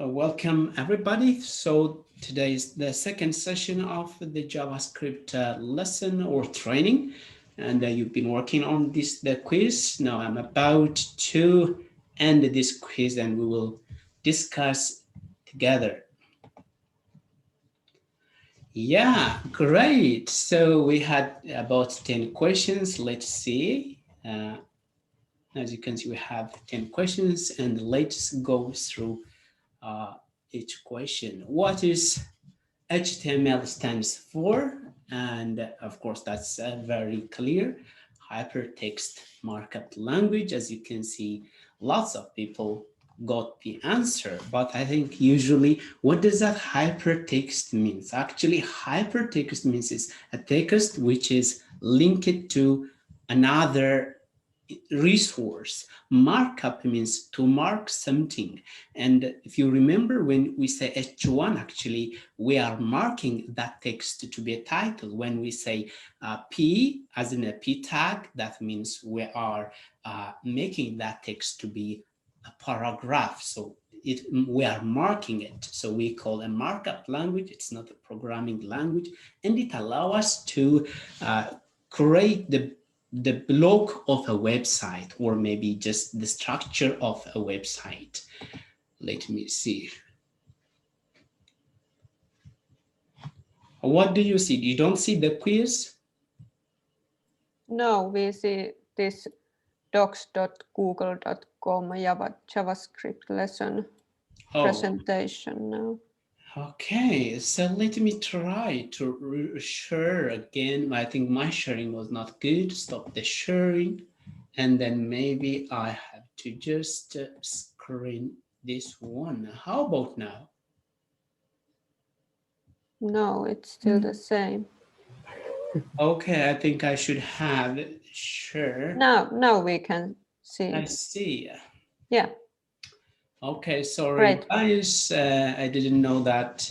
Welcome everybody. So today is the second session of the JavaScript lesson or training, and you've been working on the quiz. Now I'm about to end this quiz, and we will discuss together. Yeah, great. So we had about 10 questions. Let's see. As you can see, we have 10 questions, and let's go through each question. What is HTML stands for? And of course, that's very clear. Hypertext Markup Language. As you can see, lots of people got the answer, but I think usually what does that hypertext means? Actually, hypertext means is a text which is linked to another resource. Markup means to mark something. And if you remember, when we say H1, actually, we are marking that text to be a title. When we say P, as in a P tag, that means we are making that text to be a paragraph. So we are marking it. So we call a markup language. It's not a programming language. And it allows us to create the block of a website, or maybe just the structure of a website. Let me see. What do you see? You don't see the quiz? No, we see this docs.google.com JavaScript lesson presentation now. Okay, so let me try to share again. I think my sharing was not good. Stop the sharing. And then maybe I have to just screen this one. How about now? No, it's still the same. Okay, I think I should have share. Now we can see. I see. Yeah. Okay, sorry Great. guys, I didn't know that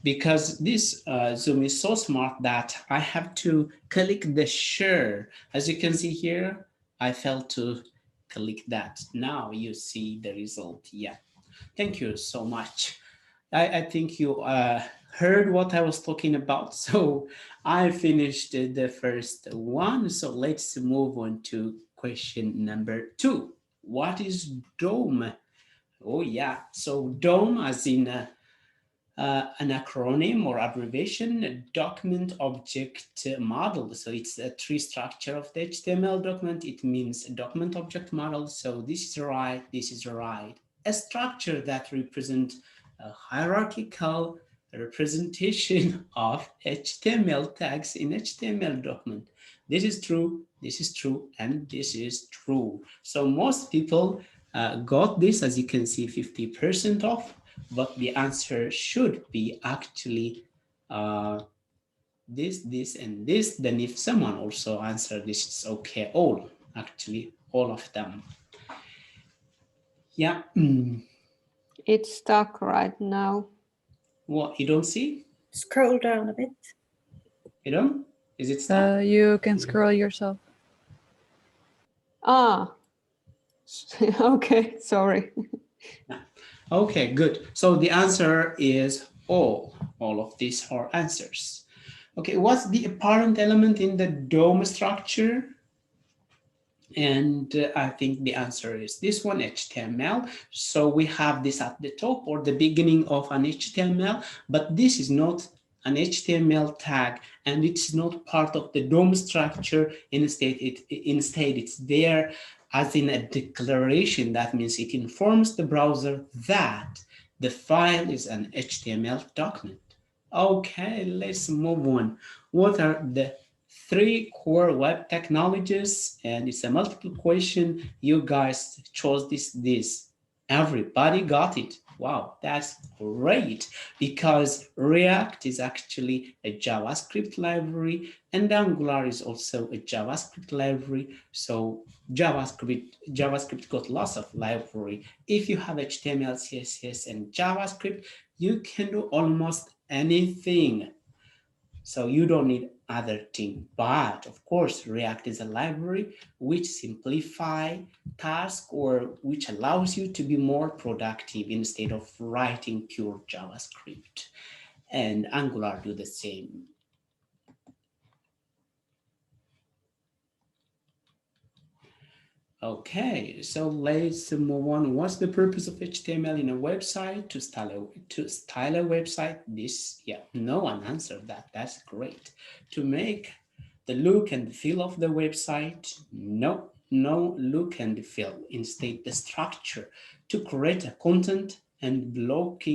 because this Zoom is so smart that I have to click the share. As you can see here, I failed to click that. Now you see the result. Yeah, thank you so much. I think you heard what I was talking about. So I finished the first one. So let's move on to question number 2. What is DOME? Oh yeah, so DOME as in an acronym or abbreviation, document object model. So it's a tree structure of the HTML document. It means document object model. So this is right, this is right. A structure that represents a hierarchical representation of HTML tags in HTML document. This is true, and this is true. So most people got this, as you can see, 50% off, but the answer should be actually this, and this. Then if someone also answered this, it's okay. All of them. Yeah. It's stuck right now. What, you don't see? Scroll down a bit. You don't? Is it stuck? You can scroll yourself. Ah. Okay, sorry. Okay, good. So the answer is all. All of these are answers. Okay, what's the apparent element in the DOME structure? And I think the answer is this one, HTML. So we have this at the top or the beginning of an HTML, but this is not an HTML tag, and it's not part of the DOM structure. Instead, it's there as in a declaration. That means it informs the browser that the file is an HTML document. Okay, let's move on. What are the 3 core web technologies? And it's a multiple question. You guys chose this. Everybody got it. Wow, that's great, because React is actually a JavaScript library, and Angular is also a JavaScript library. So JavaScript got lots of library. If you have HTML, CSS, and JavaScript, you can do almost anything. So you don't need other thing, but of course, React is a library which simplify task or which allows you to be more productive instead of writing pure JavaScript. And Angular do the same. Okay, so let's move on. What's the purpose of HTML in a website? To style a website? This, yeah, no one answered that. That's great. To make the look and feel of the website? No, no look and feel. Instead, the structure to create a content and block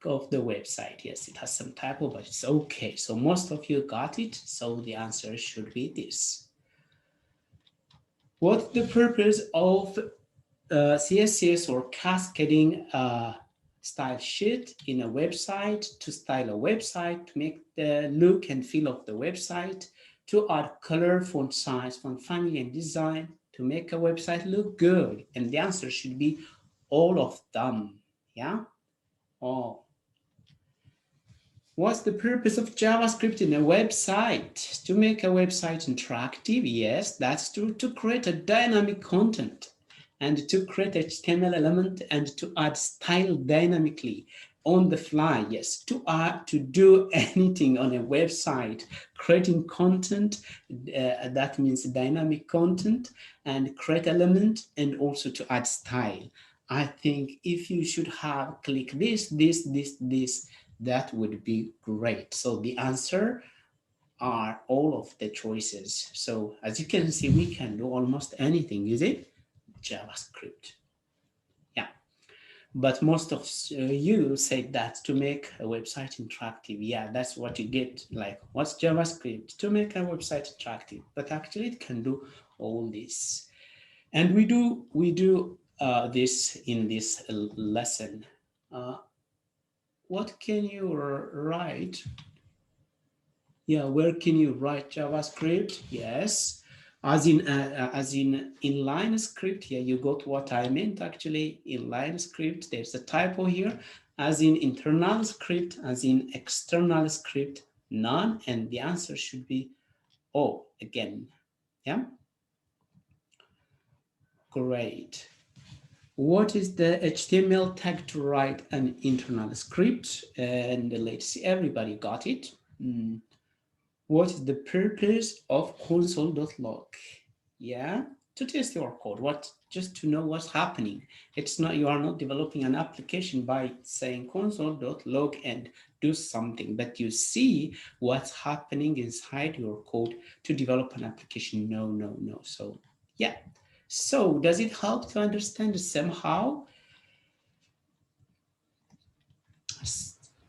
of the website. Yes, it has some typo, but it's okay. So most of you got it. So the answer should be this. What's the purpose of CSS or cascading style sheet in a website? To style a website, to make the look and feel of the website, to add color, font size, font family, and design, to make a website look good. And the answer should be all of them. Yeah, all. What's the purpose of JavaScript in a website? To make a website interactive, yes, that's to create a dynamic content and to create HTML element and to add style dynamically on the fly, yes, to do anything on a website, creating content, that means dynamic content, and create element and also to add style. I think if you should have click this, that would be great. So the answer are all of the choices. So as you can see, we can do almost anything, is it? JavaScript. Yeah, but most of you said that to make a website interactive. Yeah, that's what you get. Like, what's JavaScript? To make a website interactive. But actually, it can do all this, and we do this in this lesson. What can you write? Yeah, where can you write JavaScript? Yes, as in inline script. Yeah, you got what I meant actually. Inline script. There's a typo here. As in internal script, as in external script, none. And the answer should be O again. Yeah, great. What is the HTML tag to write an internal script? And let's see, everybody got it. What is the purpose of console.log? Yeah, to test your code, just to know what's happening. It's not, you are not developing an application by saying console.log and do something, but you see what's happening inside your code to develop an application. No. So yeah. So does it help to understand somehow?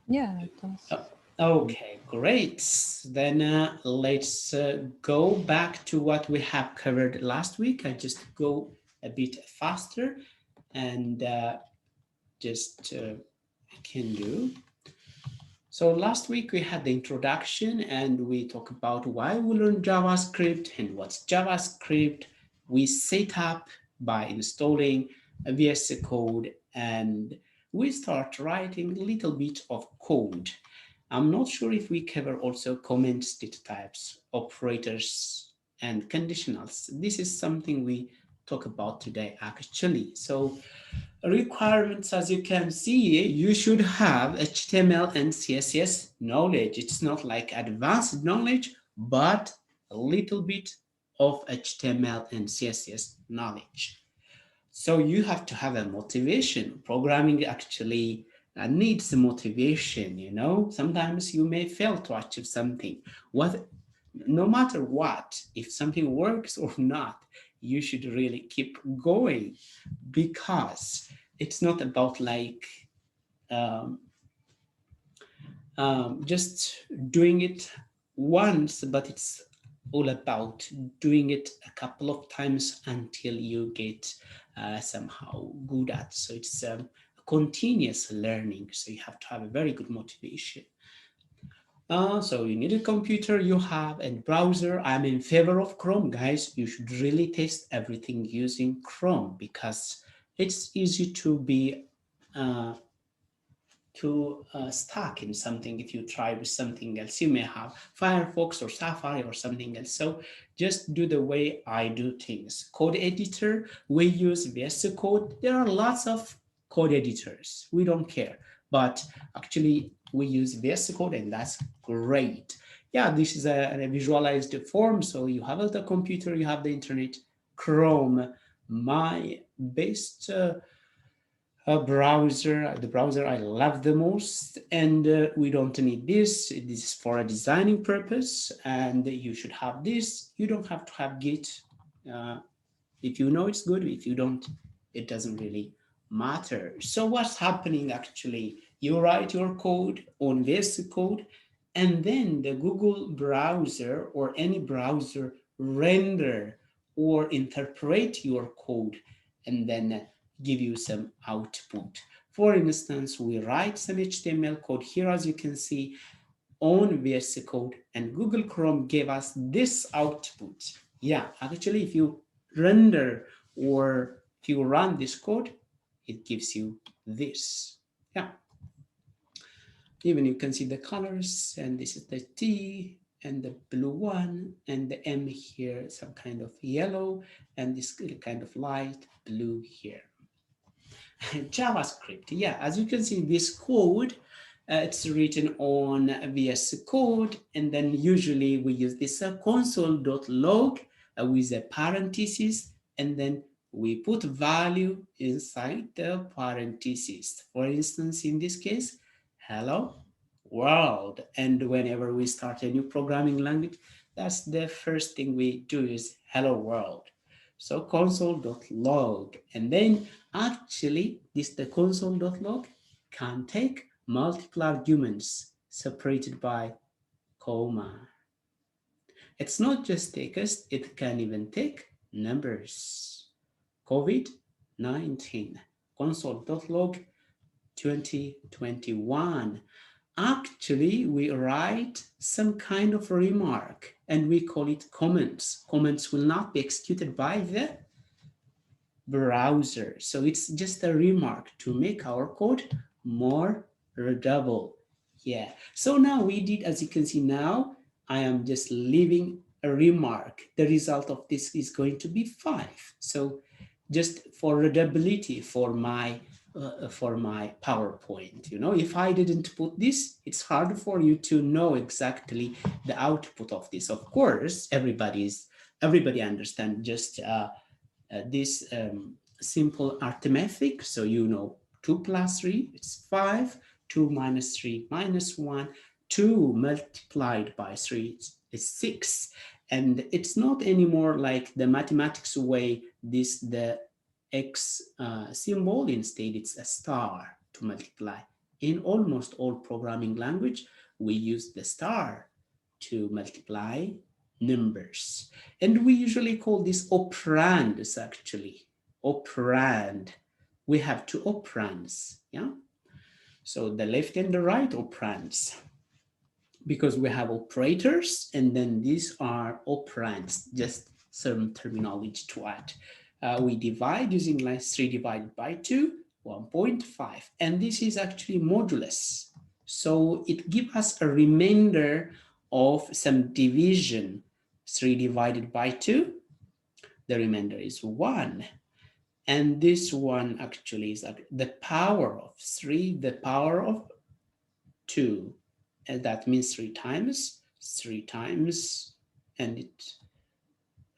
Yeah, it does. Okay, great. Then let's go back to what we have covered last week. I just go a bit faster and just can do. So last week we had the introduction and we talked about why we learn JavaScript and what's JavaScript. We set up by installing a VS Code and we start writing a little bit of code. I'm not sure if we cover also comments, data types, operators, and conditionals. This is something we talk about today actually. So requirements, as you can see, you should have HTML and CSS knowledge. It's not like advanced knowledge, but a little bit of HTML and CSS knowledge. So you have to have a motivation. Programming actually needs motivation, you know. Sometimes you may fail to achieve something. No matter what, if something works or not, you should really keep going because it's not about like um, just doing it once, but it's all about doing it a couple of times until you get somehow good at. So it's continuous learning. So you have to have a very good motivation. So you need a computer, you have a browser. I'm in favor of Chrome, guys. You should really test everything using Chrome because it's easy to be to stuck in something. If you try with something else, you may have Firefox or Safari or something else. So just do the way I do things. Code editor, we use VS Code. There are lots of code editors. We don't care. But actually, we use VS Code, and that's great. Yeah, this is a visualized form. So you have the computer, you have the internet, Chrome, my best browser, the browser I love the most, and we don't need this. This is for a designing purpose, and you should have this. You don't have to have Git. Uh, if you know it's good, if you don't, it doesn't really matter. So what's happening actually? You write your code on VS Code, and then the Google browser or any browser render or interpret your code and then give you some output. For instance, we write some HTML code here, as you can see, on VS Code, and Google Chrome gave us this output. Yeah, actually, if you render or if you run this code, it gives you this. Yeah, even you can see the colors, and this is the T and the blue one, and the M here, some kind of yellow, and this kind of light blue here. JavaScript. Yeah, as you can see, this code, it's written on VS Code, and then usually we use this console.log with a parenthesis, and then we put value inside the parenthesis. For instance, in this case, hello world. And whenever we start a new programming language, that's the first thing we do is hello world. So console.log, and then actually the console.log can take multiple arguments separated by comma. It's not just text, it can even take numbers. COVID-19, console.log 2021. Actually, we write some kind of remark and we call it comments. Comments will not be executed by the browser. So it's just a remark to make our code more readable. Yeah. So now we did, as you can see now, I am just leaving a remark. The result of this is going to be 5. So just for readability for my PowerPoint, if I didn't put this, it's hard for you to know exactly the output of this. Of course, everybody understand just this simple arithmetic. So 2 plus 3, it's 5, 2 minus 3 minus 1, 2 multiplied by 3, it's 6. And it's not anymore like the mathematics way, the X symbol. Instead, it's a star to multiply. In almost all programming language, we use the star to multiply numbers. And we usually call this operands, actually. Operand. We have 2 operands, yeah? So the left and the right operands, because we have operators, and then these are operands, just some terminology to add. We divide using like 3 divided by 2, 1.5. And this is actually modulus. So it gives us a remainder of some division. 3 divided by 2, the remainder is 1. And this one actually is the power of 3, the power of 2. And that means 3 times, and it,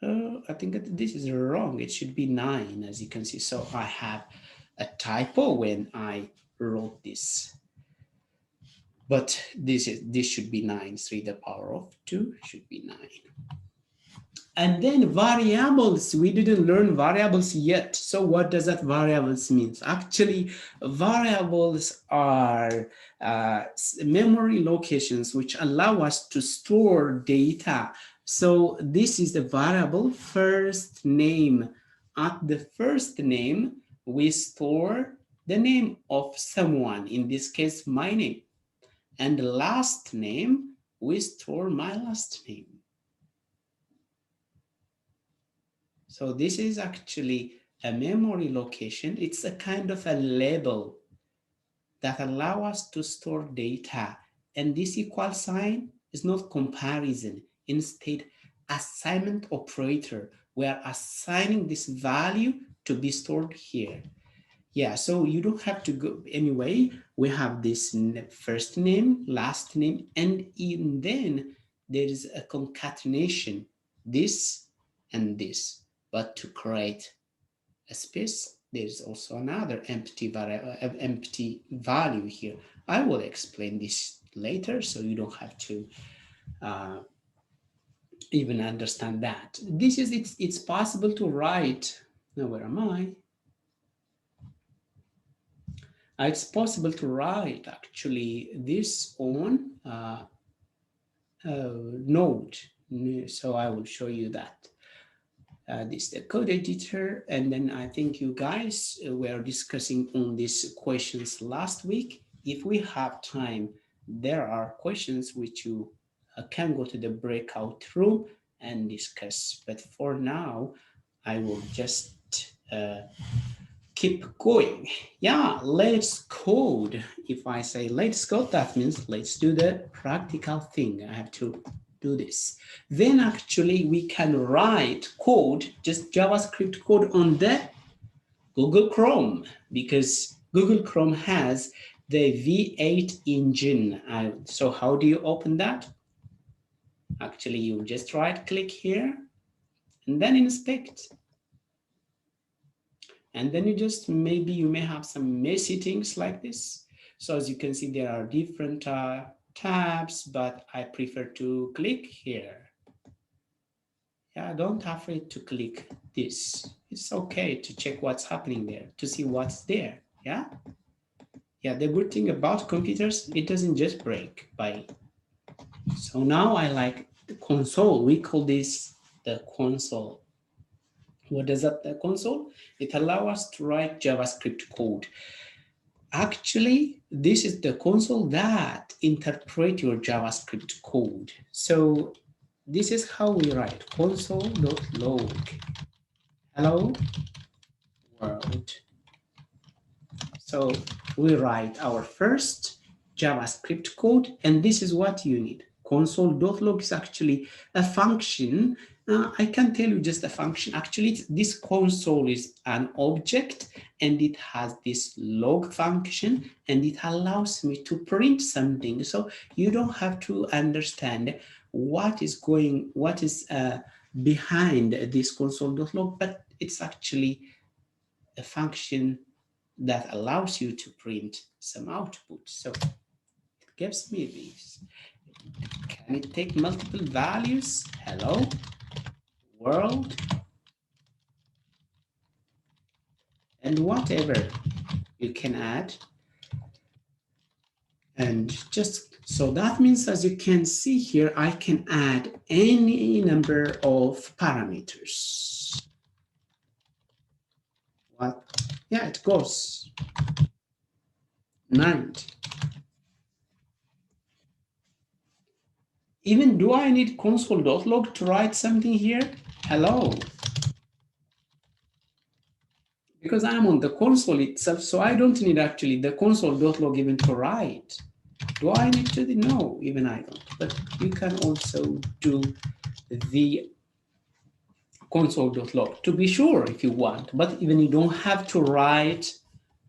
I think that this is wrong. It should be 9, as you can see. So I have a typo when I wrote this. But this should be 9. 3 the power of 2 should be 9. And then variables, we didn't learn variables yet. So what does that variables means? Actually, variables are memory locations which allow us to store data. So this is the variable first name. At the first name, we store the name of someone, in this case, my name. And the last name, we store my last name. So this is actually a memory location. It's a kind of a label. that allow us to store data. And this equal sign is not comparison, instead assignment operator. We are assigning this value to be stored here. Yeah, so you don't have to go anyway. We have this first name, last name, and then there is a concatenation, this and this. But to create a space, there's also another empty value here. I will explain this later, so you don't have to uh, even understand that. This is it's possible to write. Now, where am I? It's possible to write actually this on Node. So I will show you that. This is the code editor, and then I think you guys were discussing on these questions last week. If we have time, there are questions which you can go to the breakout room and discuss. But for now, I will just keep going. Yeah, let's code. If I say let's code, that means let's do the practical thing. I have to do this. Then actually we can write code, just JavaScript code on the Google Chrome, because Google Chrome has the V8 engine. So how do you open that? Actually, you just right click here and then inspect. And then you just, maybe you may have some messy things like this. So as you can see, there are different tabs, but I prefer to click here. Yeah, don't afraid to click this. It's okay to check what's happening there, to see what's there, yeah? Yeah, the good thing about computers, it doesn't just break by. So now I like the console. We call this the console. What does that, the console? It allows us to write JavaScript code. Actually, this is the console that interprets your JavaScript code. So this is how we write console.log. Hello world. So we write our first JavaScript code, and this is what you need. Console.log is actually a function. I can tell you just a function. Actually, this console is an object, and it has this log function, and it allows me to print something. So you don't have to understand what is behind this console.log, but it's actually a function that allows you to print some output. So it gives me this. Can it take multiple values? Hello, world, and whatever you can add. And just, so that means, as you can see here, I can add any number of parameters. What? Yeah, it goes 90. Even do I need console.log to write something here? Hello. Because I'm on the console itself, so I don't need actually the console.log even to write. Do I need to? No, even I don't. But you can also do the console.log to be sure if you want. But even you don't have to write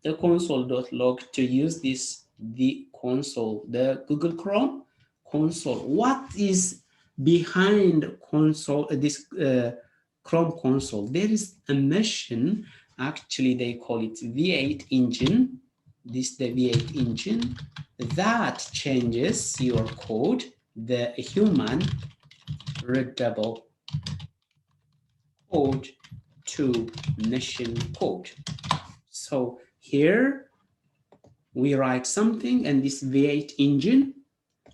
the console.log to use this, the console, the Google Chrome console. What is behind console, this Chrome console? There is a machine, actually they call it V8 engine. This is the V8 engine that changes your code, the human readable code to machine code. So here we write something, and this V8 engine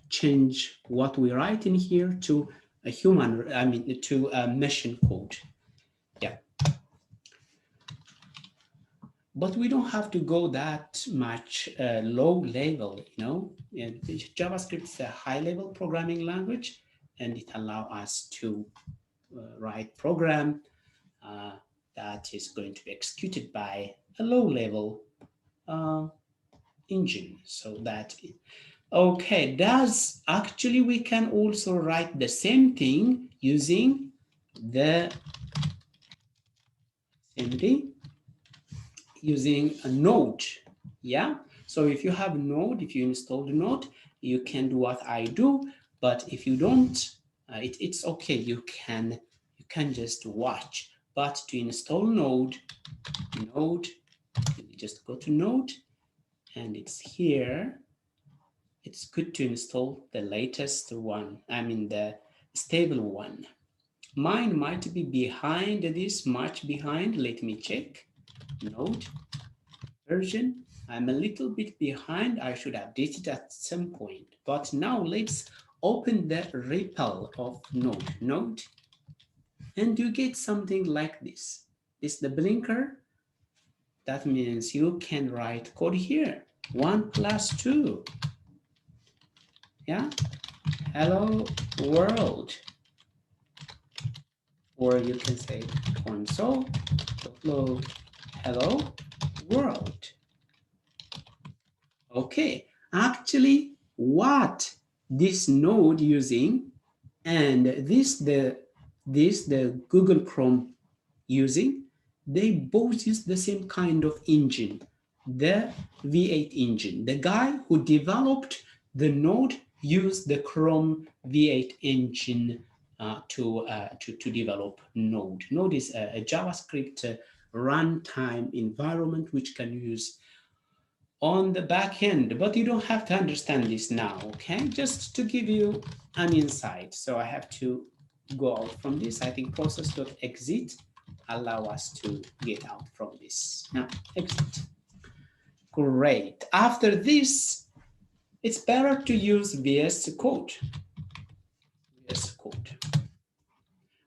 change what we write in here to a human, to a machine code. Yeah. But we don't have to go that much low level, you know. JavaScript is a high level programming language, and it allows us to write program that is going to be executed by a low level engine. So that, okay, does actually we can also write the same thing using the same thing using a node. Yeah, so if you have node, if you install the node, you can do what I do. But if you don't, it's okay, you can just watch. But to install node, you just go to node, and it's here. It's good to install the latest one, I mean the stable one. Mine might be behind this, much behind. Let me check. Node version. I'm a little bit behind. I should update it at some point. But now let's open the REPL of node, and you get something like this. This is the blinker. That means you can write code here. 1 plus 2. Yeah. Hello world. Or you can say console.log hello world. Okay, actually what this node using and this the Google Chrome using, they both use the same kind of engine, the V8 engine. The guy who developed the node used the Chrome V8 engine to develop node. Node is a JavaScript runtime environment which can use on the back end, but you don't have to understand this now, okay? Just to give you an insight. So I have to go out from this. I think process.exit allow us to get out from this. Now, exit. Great. After this, it's better to use VS Code. VS Code.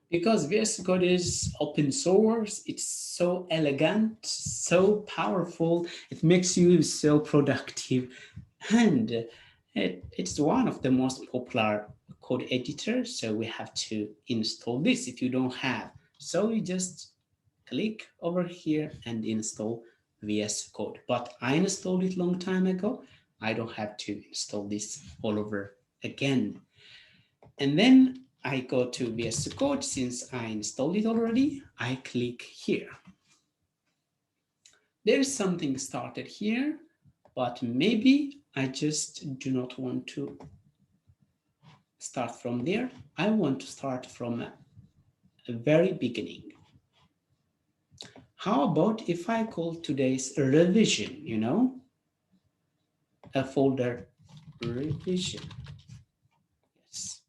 Because VS Code is open source, it's so elegant, so powerful, it makes you so productive, and it's one of the most popular code editors, so we have to install this if you don't have. So you just click over here and install VS Code. But I installed it long time ago. I don't have to install this all over again. And then I go to VS Code. Since I installed it already, I click here. There is something started here, but maybe I just do not want to start from there. I want to start from a very beginning. How about if I call today's revision, a folder revision. Yes.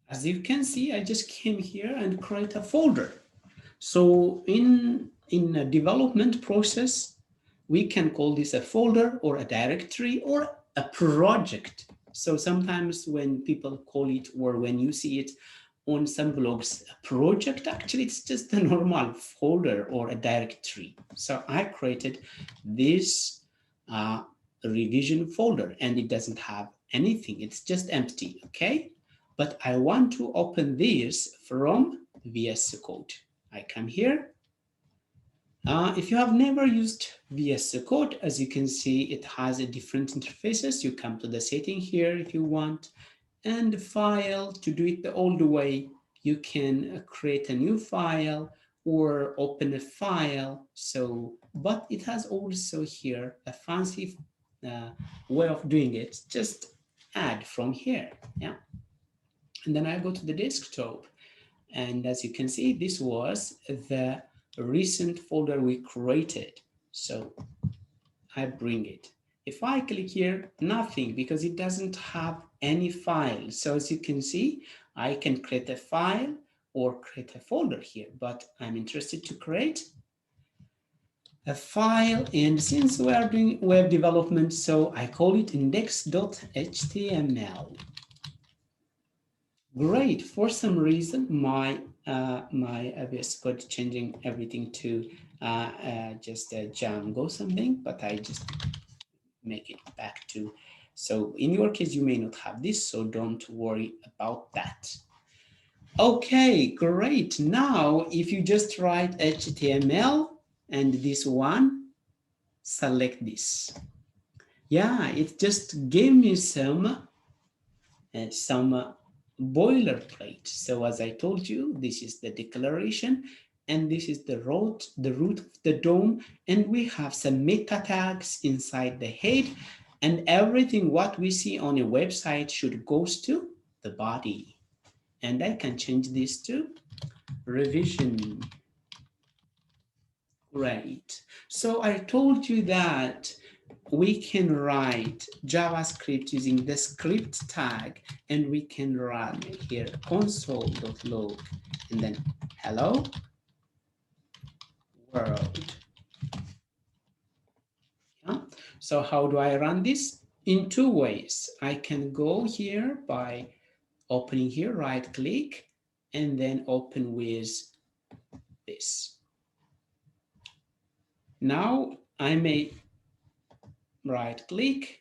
As you can see, I just came here and create a folder. So in a development process, we can call this a folder or a directory or a project. So sometimes when people call it, or when you see it on some blogs, a project, actually it's just a normal folder or a directory. So I created this revision folder, and it doesn't have anything. It's just empty, okay? But I want to open this from VS Code. I come here. If you have never used VS Code, as you can see, it has a different interfaces. You come to the setting here if you want, and file. To do it the old way, you can create a new file or open a file. So, but it has also here a fancy way of doing it. Just add from here, yeah. And then I go to the desktop, and as you can see, this was the recent folder we created. So I bring it. If I click here, nothing, because it doesn't have any file. So as you can see, I can create a file or create a folder here, but I'm interested to create a file. And since we are doing web development, so I call it index.html. Great. For some reason, my VS Code changing everything to just a Django something, but I just make it back to. So in your case, you may not have this, so don't worry about that. Okay, great. Now, if you just write HTML and this one, select this. Yeah, it just gave me some boilerplate. So as I told you, this is the declaration, and this is the root of the DOM, and we have some meta tags inside the head, and everything what we see on a website should goes to the body. And I can change this to revision. Right. So I told you that we can write JavaScript using the script tag, and we can run here console.log and then hello world. Yeah. So how do I run this? In two ways. I can go here by opening here, right click, and then open with this. Now I may right click,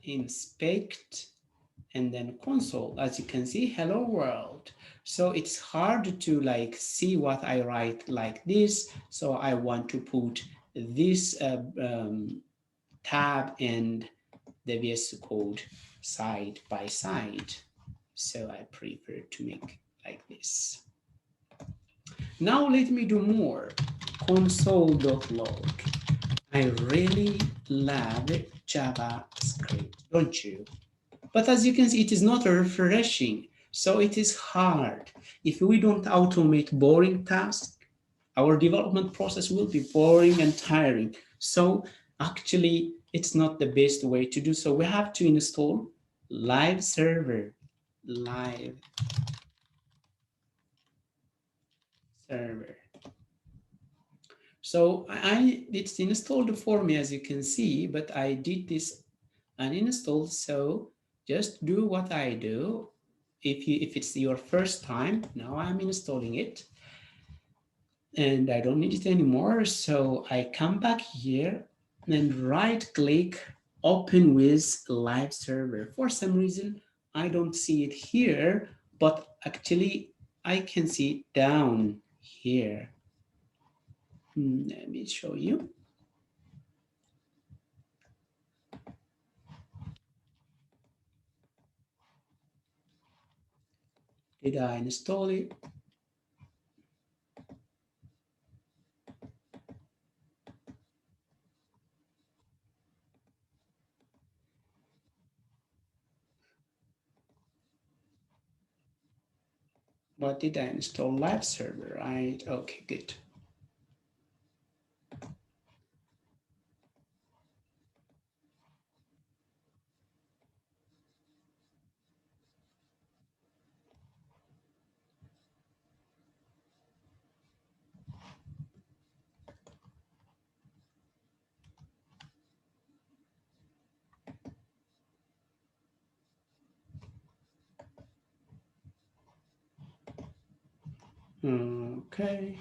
inspect, and then console. As you can see, hello world. So it's hard to like see what I write like this. So I want to put this tab and the VS Code side by side. So I prefer to make like this. Now let me do more. Console.log. I really love JavaScript, don't you? But as you can see, it is not refreshing. So it is hard. If we don't automate boring tasks, our development process will be boring and tiring. So actually, it's not the best way to do so. We have to install live server. Live server. So it's installed for me, as you can see, but I did this uninstalled. So just do what I do. If it's your first time, now I'm installing it and I don't need it anymore. So I come back here and right click, open with live server. For some reason, I don't see it here, but actually I can see it down here. Let me show you. Did I install it? What did I install? Live server, right? Okay, good. Okay.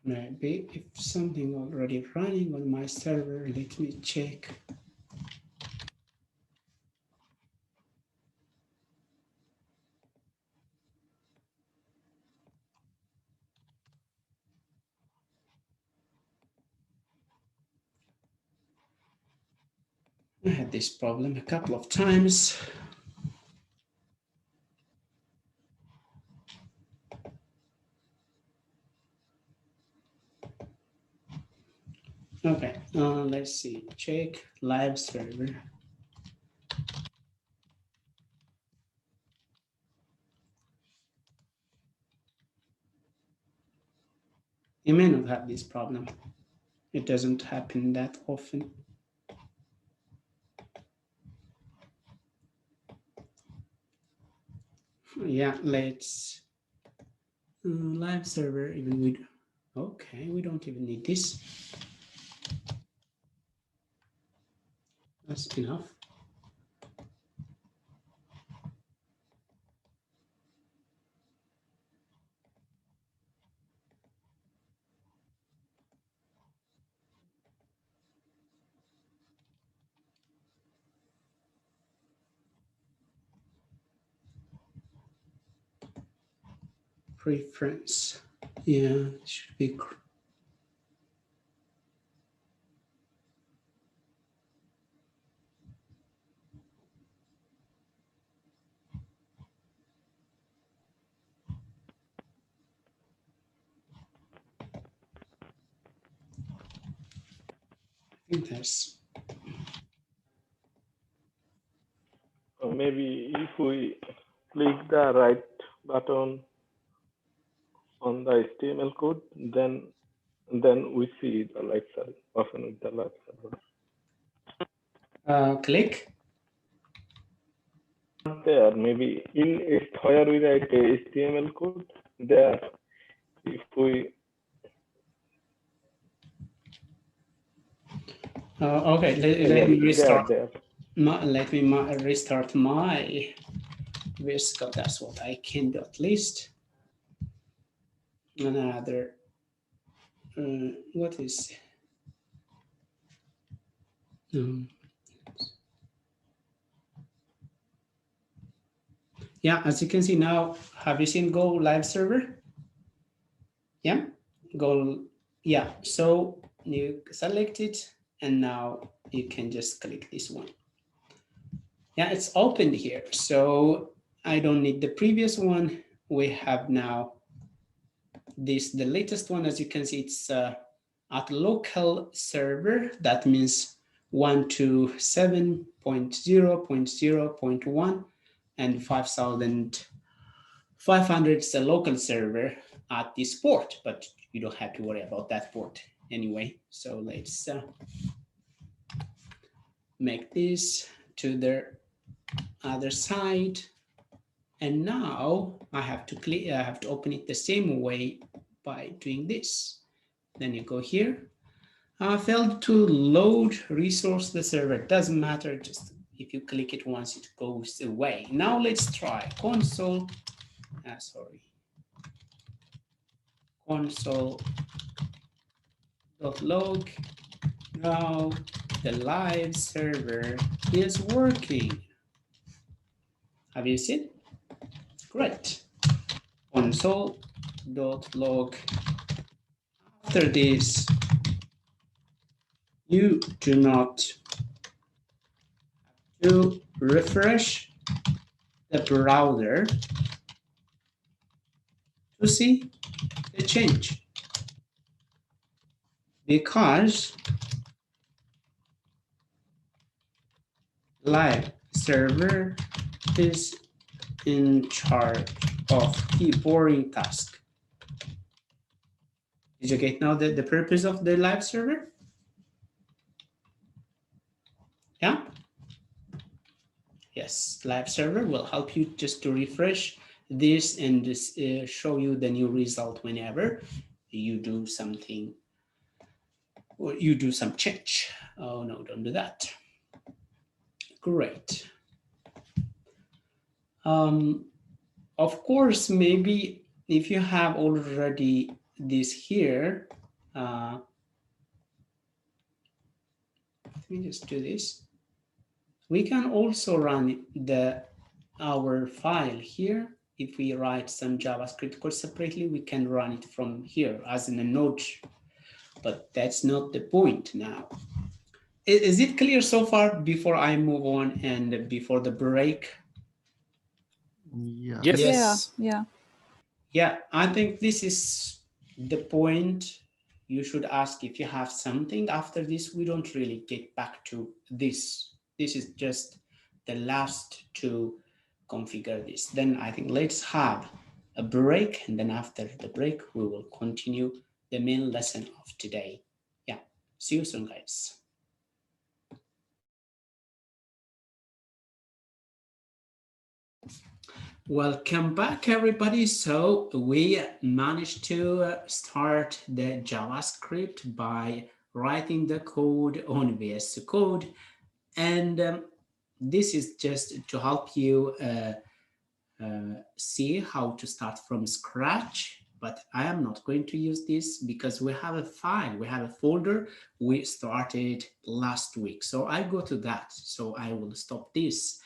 Maybe if something already running on my server, let me check. I had this problem a couple of times. Okay, let's see, check live server. You may not have this problem. It doesn't happen that often. Yeah, let's live server even with, okay, we don't even need this. That's enough. preference. Yeah, it should be. I think that's. Maybe if we click the right button on the HTML code, then we see the live server, often with the live server. Click. There, maybe in it, where we write HTML code, there, if we. Okay, let me restart. There. Let me restart my VS Code. That's what I can do at least. Another. What is? Yeah, as you can see now, have you seen Go Live Server? Yeah, Go. Yeah, so you select it, and now you can just click this one. Yeah, it's opened here, so I don't need the previous one. We have now this, the latest one. As you can see, it's at local server. That means 127.0.0.1 and 5,500 is a local server at this port, but you don't have to worry about that port anyway. So let's make this to the other side. And now I have to click, I have to open it the same way by doing this. Then you go here. Failed to load resource the server. Doesn't matter, just if you click it once, it goes away. Now let's try console. Console.log. Now the live server is working. Have you seen? Great. Console.log. After this, you do not have to refresh the browser to see the change, because live server is in charge of the boring task. Did you get now the purpose of the live server? Yeah? Yes, live server will help you just to refresh this and just, show you the new result whenever you do something or you do some change. Oh no, don't do that. Great. Of course, maybe if you have already this here, let me just do this. We can also run our file here. If we write some JavaScript code separately, we can run it from here as in a node, but that's not the point now. Is it clear so far before I move on and before the break? Yeah. Yes. Yeah, I think this is the point. You should ask if you have something after this. We don't really get back to this. This is just the last to configure this. Then I think let's have a break, and then after the break, we will continue the main lesson of today. Yeah, see you soon, guys. Welcome back, everybody. So we managed to start the JavaScript by writing the code on VS Code, and this is just to help you see how to start from scratch. But I am not going to use this because we have a file, we have a folder we started last week. So I go to that. So I will stop this.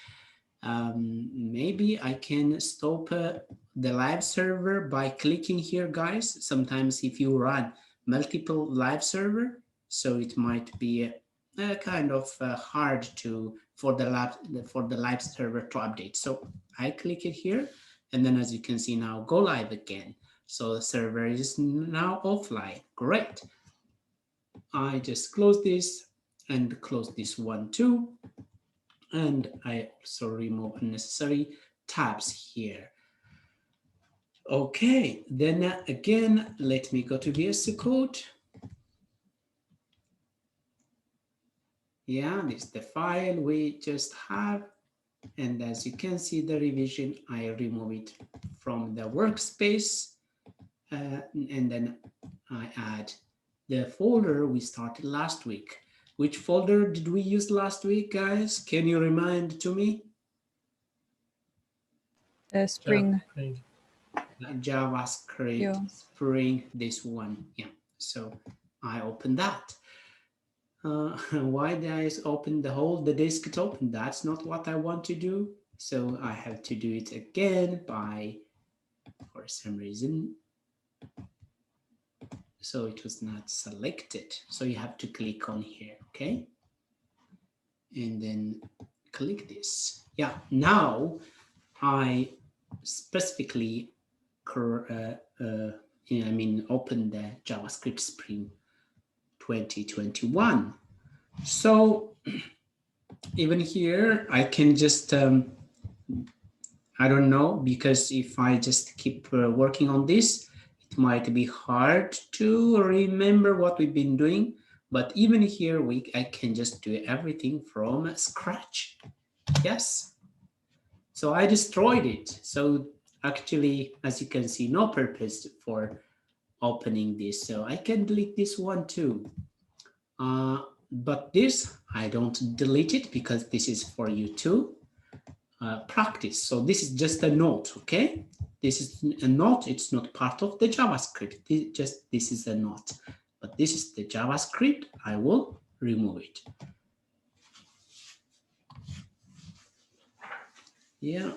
Maybe I can stop the live server by clicking here, guys. Sometimes if you run multiple live server, so it might be kind of hard for the live server to update. So I click it here, and then as you can see now, go live again. So the server is now offline. Great. I just close this and close this one too. And I also remove unnecessary tabs here. Okay, then again, let me go to VS Code. Yeah, this is the file we just have. And as you can see, the revision, I remove it from the workspace. And then I add the folder we started last week. Which folder did we use last week, guys? Can you remind to me? Spring. JavaScript, Yeah. Spring, this one. Yeah, so I open that. Why did I open the desktop? That's not what I want to do. So I have to do it again for some reason. So it was not selected. So you have to click on here, okay? And then click this. Yeah, now I specifically open the JavaScript Spring 2021. So even here, I can just, I don't know, because if I just keep working on this, it might be hard to remember what we've been doing. But even here, I can just do everything from scratch. Yes. So I destroyed it. So actually, as you can see, no purpose for opening this. So I can delete this one too. But this, I don't delete it because this is for you to practice. So this is just a note, okay? This is a note. It's not part of the JavaScript. This is a note. But this is the JavaScript. I will remove it. Yeah,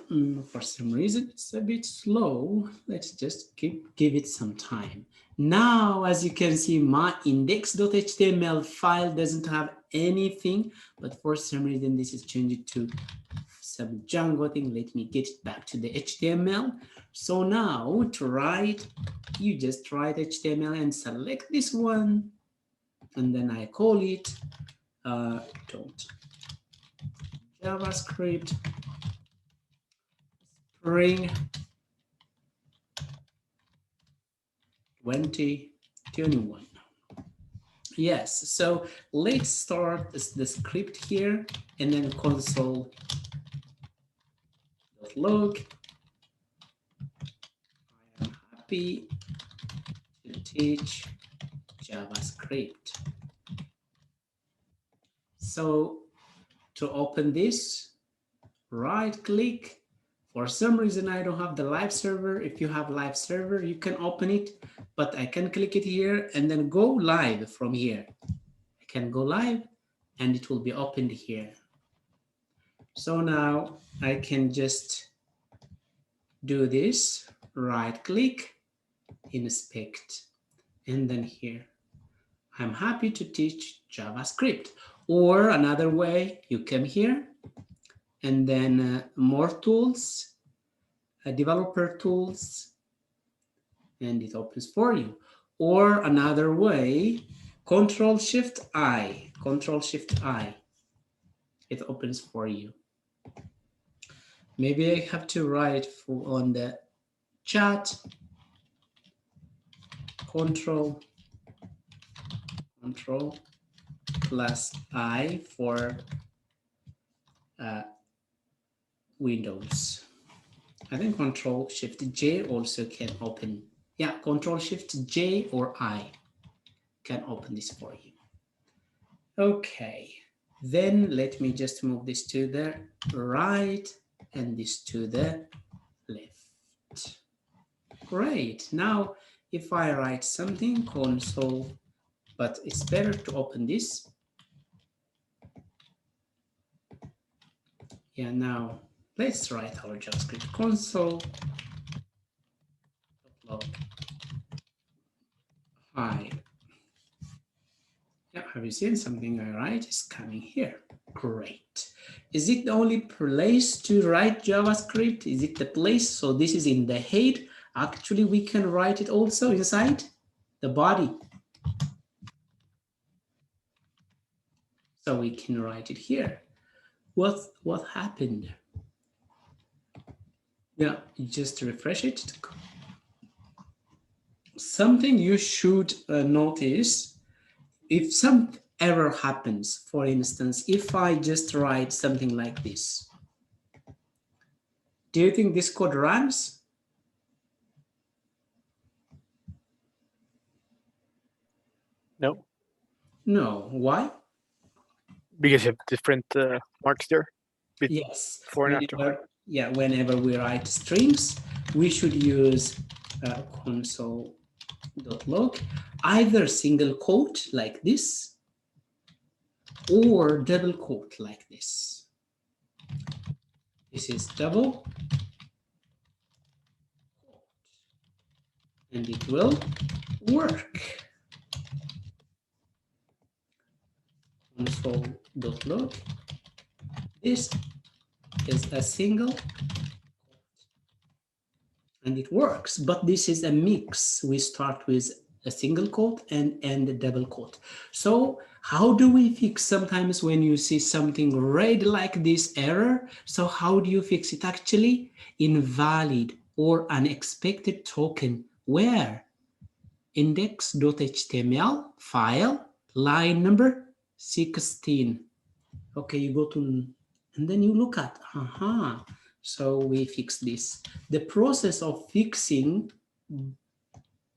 for some reason it's a bit slow. Let's just give it some time. Now, as you can see, my index.html file doesn't have anything, but for some reason this is changed to some Django thing. Let me get it back to the HTML. So now to write, you just write HTML and select this one, and then I call it JavaScript Spring 2021. Yes, so let's start the script here and then console.log. I am happy to teach JavaScript. So to open this, right click. For some reason, I don't have the live server. If you have live server, you can open it, but I can click it here and then go live from here. I can go live and it will be opened here. So now I can just do this, right click, inspect, and then here. I'm happy to teach JavaScript. Or another way, you come here and then more tools, developer tools, and it opens for you. Or another way, Control-Shift-I, Control-Shift-I, it opens for you. Maybe I have to write on the chat, Control plus I for Windows. I think Control-Shift-J also can open. Yeah, Control-Shift-J or I can open this for you. Okay, then let me just move this to the right and this to the left. Great. Now, if I write something, console, but it's better to open this. Yeah, now Let's write our JavaScript console. Log. Hi. Yeah, have you seen something I write is coming here? Great. Is it the only place to write JavaScript? Is it the place? So this is in the head. Actually, we can write it also inside the body. So we can write it here. What happened? Yeah, just refresh it. Something you should notice, if some error happens, for instance, if I just write something like this, do you think this code runs? No. No. Why? Because you have different marks there. Yes. Before and after. Yeah, whenever we write strings, we should use console.log, either single quote like this or double quote like this. This is double quote, and it will work. Console.log. This is a single and it works, but this is a mix. We start with a single quote and a double quote. So how do we fix sometimes when you see something red like this error? So how do you fix it? Actually, invalid or unexpected token, where index.html file line number 16. Okay, you go to, and then you look at, so we fix this. The process of fixing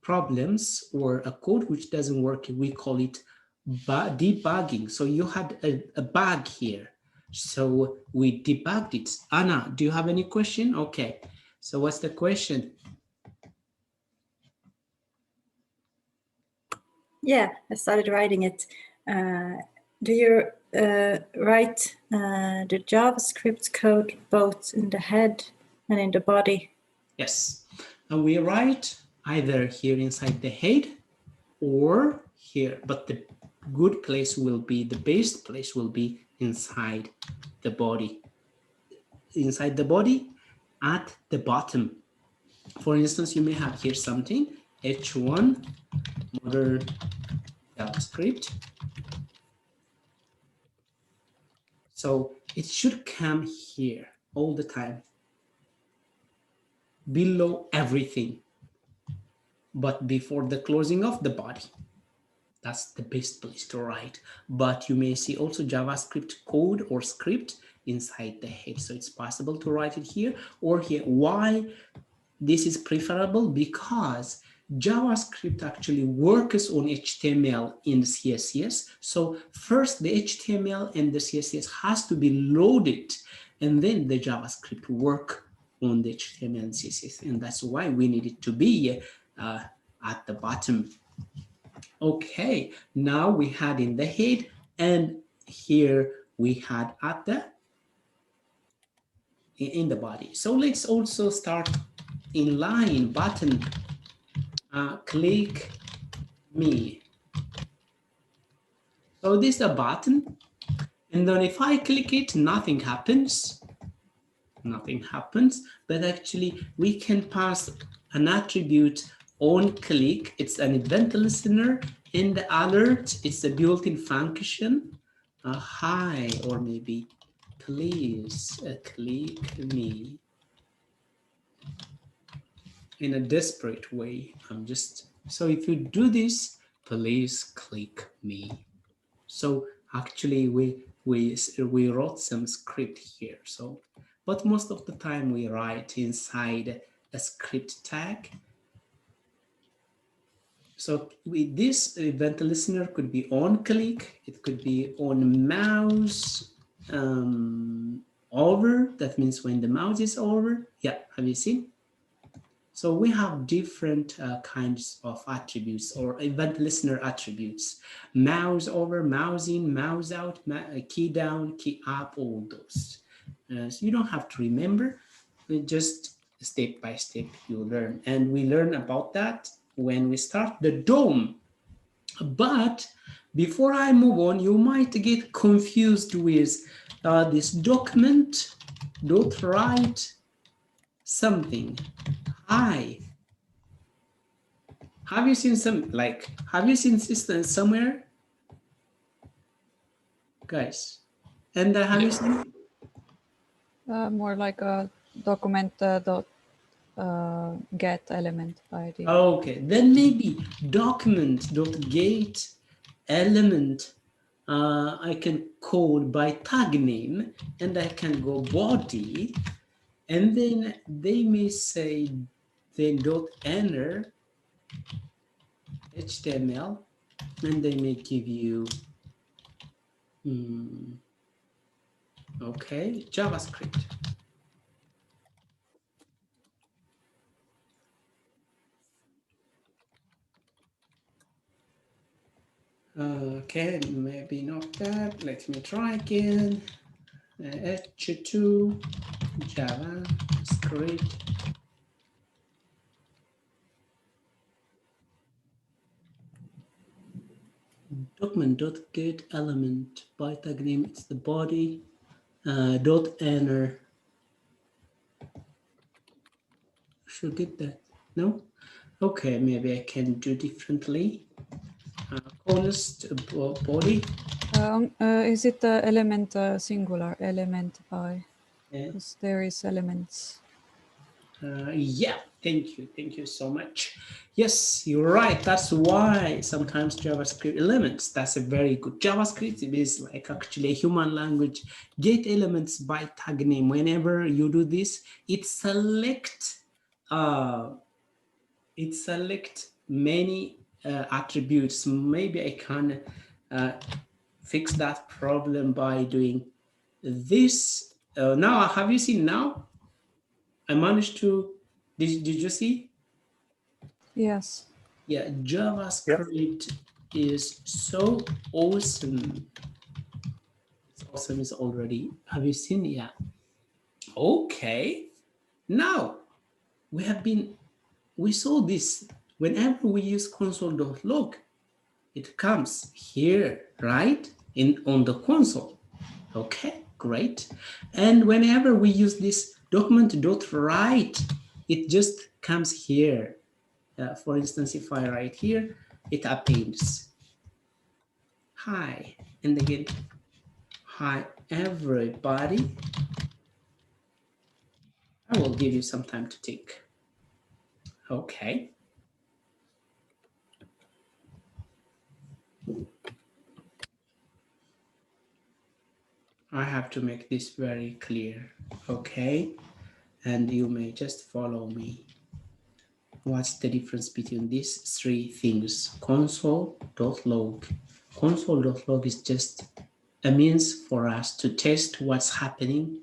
problems or a code which doesn't work, we call it debugging. So you had a bug here. So we debugged it. Anna, do you have any question? Okay. So what's the question? Yeah, I started writing it. Do you write the JavaScript code both in the head and in the body? Yes. And we write either here inside the head or here, but the good place will be, the best place will be inside the body. Inside the body at the bottom. For instance, you may have here something, H1 modern JavaScript. So it should come here all the time, below everything, but before the closing of the body. That's the best place to write. But you may see also JavaScript code or script inside the head. So it's possible to write it here or here. Why this is preferable? Because JavaScript actually works on HTML and CSS. So first the HTML and the CSS has to be loaded, and then the JavaScript work on the HTML and CSS. And that's why we need it to be at the bottom. Okay, now we had in the head, and here we had at the in the body. So let's also start inline button. Click me. So this is a button, and then if I click it, nothing happens. Nothing happens, but actually we can pass an attribute on click. It's an event listener. In the alert, it's a built-in function. Hi, or maybe please click me. In a desperate way, so if you do this, please click me. So actually we wrote some script here. So, but most of the time we write inside a script tag. So this event listener could be on click, it could be on mouse over. That means when the mouse is over. Yeah, have you seen? So we have different kinds of attributes or event listener attributes. Mouse over, mouse in, mouse out, key down, key up, all those. So you don't have to remember, just step by step you learn. And we learn about that when we start the DOM. But before I move on, you might get confused with this document dot write something. Hi. Have you seen have you seen this somewhere? Guys, and have you seen? More like a document dot get element ID. Okay, then maybe document.get element I can call by tag name, and I can go body, and then they may say then dot enter HTML, and they may give you okay, JavaScript. Okay, maybe not that. Let me try again. H2 JavaScript. Document.get element by tag name, it's the body. Dot enter. Should get that. No? Okay, maybe I can do differently. Const body. Is it element singular, element by? Yeah. Because there is elements. Yeah, thank you so much. Yes, you're right. That's why sometimes JavaScript elements, that's a very good. JavaScript is like actually a human language. Get elements by tag name. Whenever you do this, it select many attributes. Maybe I can fix that problem by doing this. Now, have you seen now? I managed to, did you see? Yes. Yeah, JavaScript is so awesome. It's awesome is already, have you seen? Yeah. Okay. Now, we saw this. Whenever we use console.log, it comes here, right? On the console. Okay, great. And whenever we use this document.write, it just comes here. For instance, if I write here, it appends. Hi, and again, hi everybody. I will give you some time to think. Okay. I have to make this very clear, okay? And you may just follow me. What's the difference between these three things? Console.log. Console.log is just a means for us to test what's happening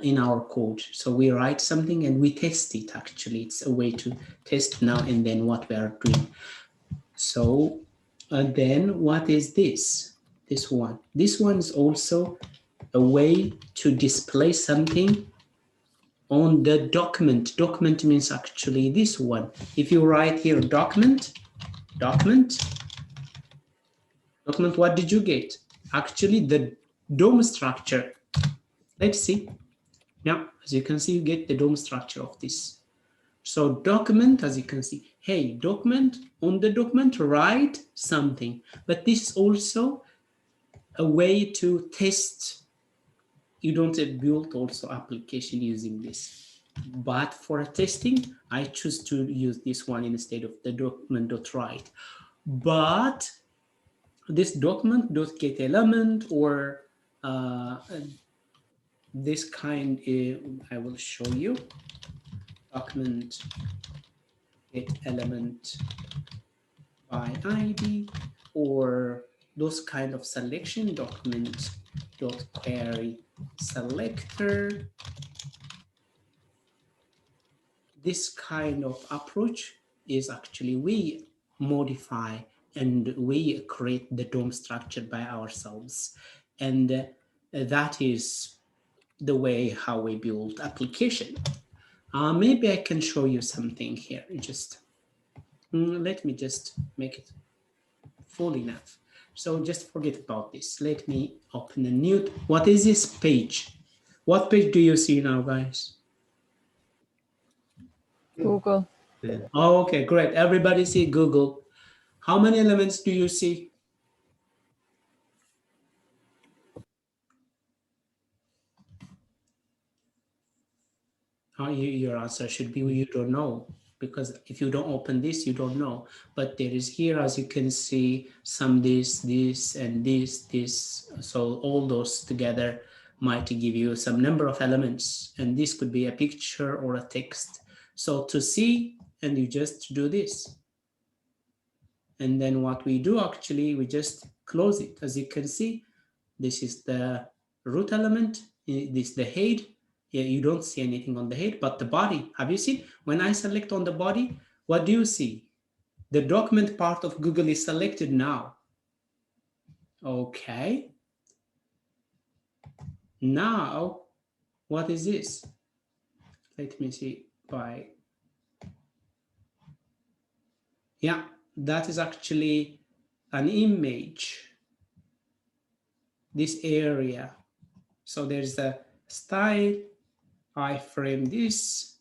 in our code. So we write something and we test it, actually. It's a way to test now and then what we are doing. So then what is this? This one. This one is also a way to display something on the document. Document means actually this one. If you write here document, what did you get? Actually the DOM structure. Let's see. Now, as you can see, you get the DOM structure of this. So document, as you can see, hey, document, on the document, write something. But this is also a way to test. You don't build also application using this. But for testing, I choose to use this one instead of the document.write. But this document.get element or this kind, I will show you. Document get element by ID or those kind of selection, document dot query selector. This kind of approach is actually we modify and we create the DOM structure by ourselves. And that is the way how we build application. Maybe I can show you something here. Just let me just make it full enough. So just forget about this. Let me open a new. What is this page? What page do you see now, guys? Google. Oh, okay, great. Everybody see Google. How many elements do you see? Your answer should be you don't know, because if you don't open this, you don't know. But there is here, as you can see, some this, and this. So all those together might give you some number of elements, and this could be a picture or a text. So to see, and you just do this. And then what we do actually, we just close it. As you can see, this is the root element, this is the head. Yeah, you don't see anything on the head, but the body, have you seen? When I select on the body, what do you see? The document part of Google is selected now. Okay. Now, what is this? Let me see by, yeah, that is actually an image, this area. So there's a style, I frame this,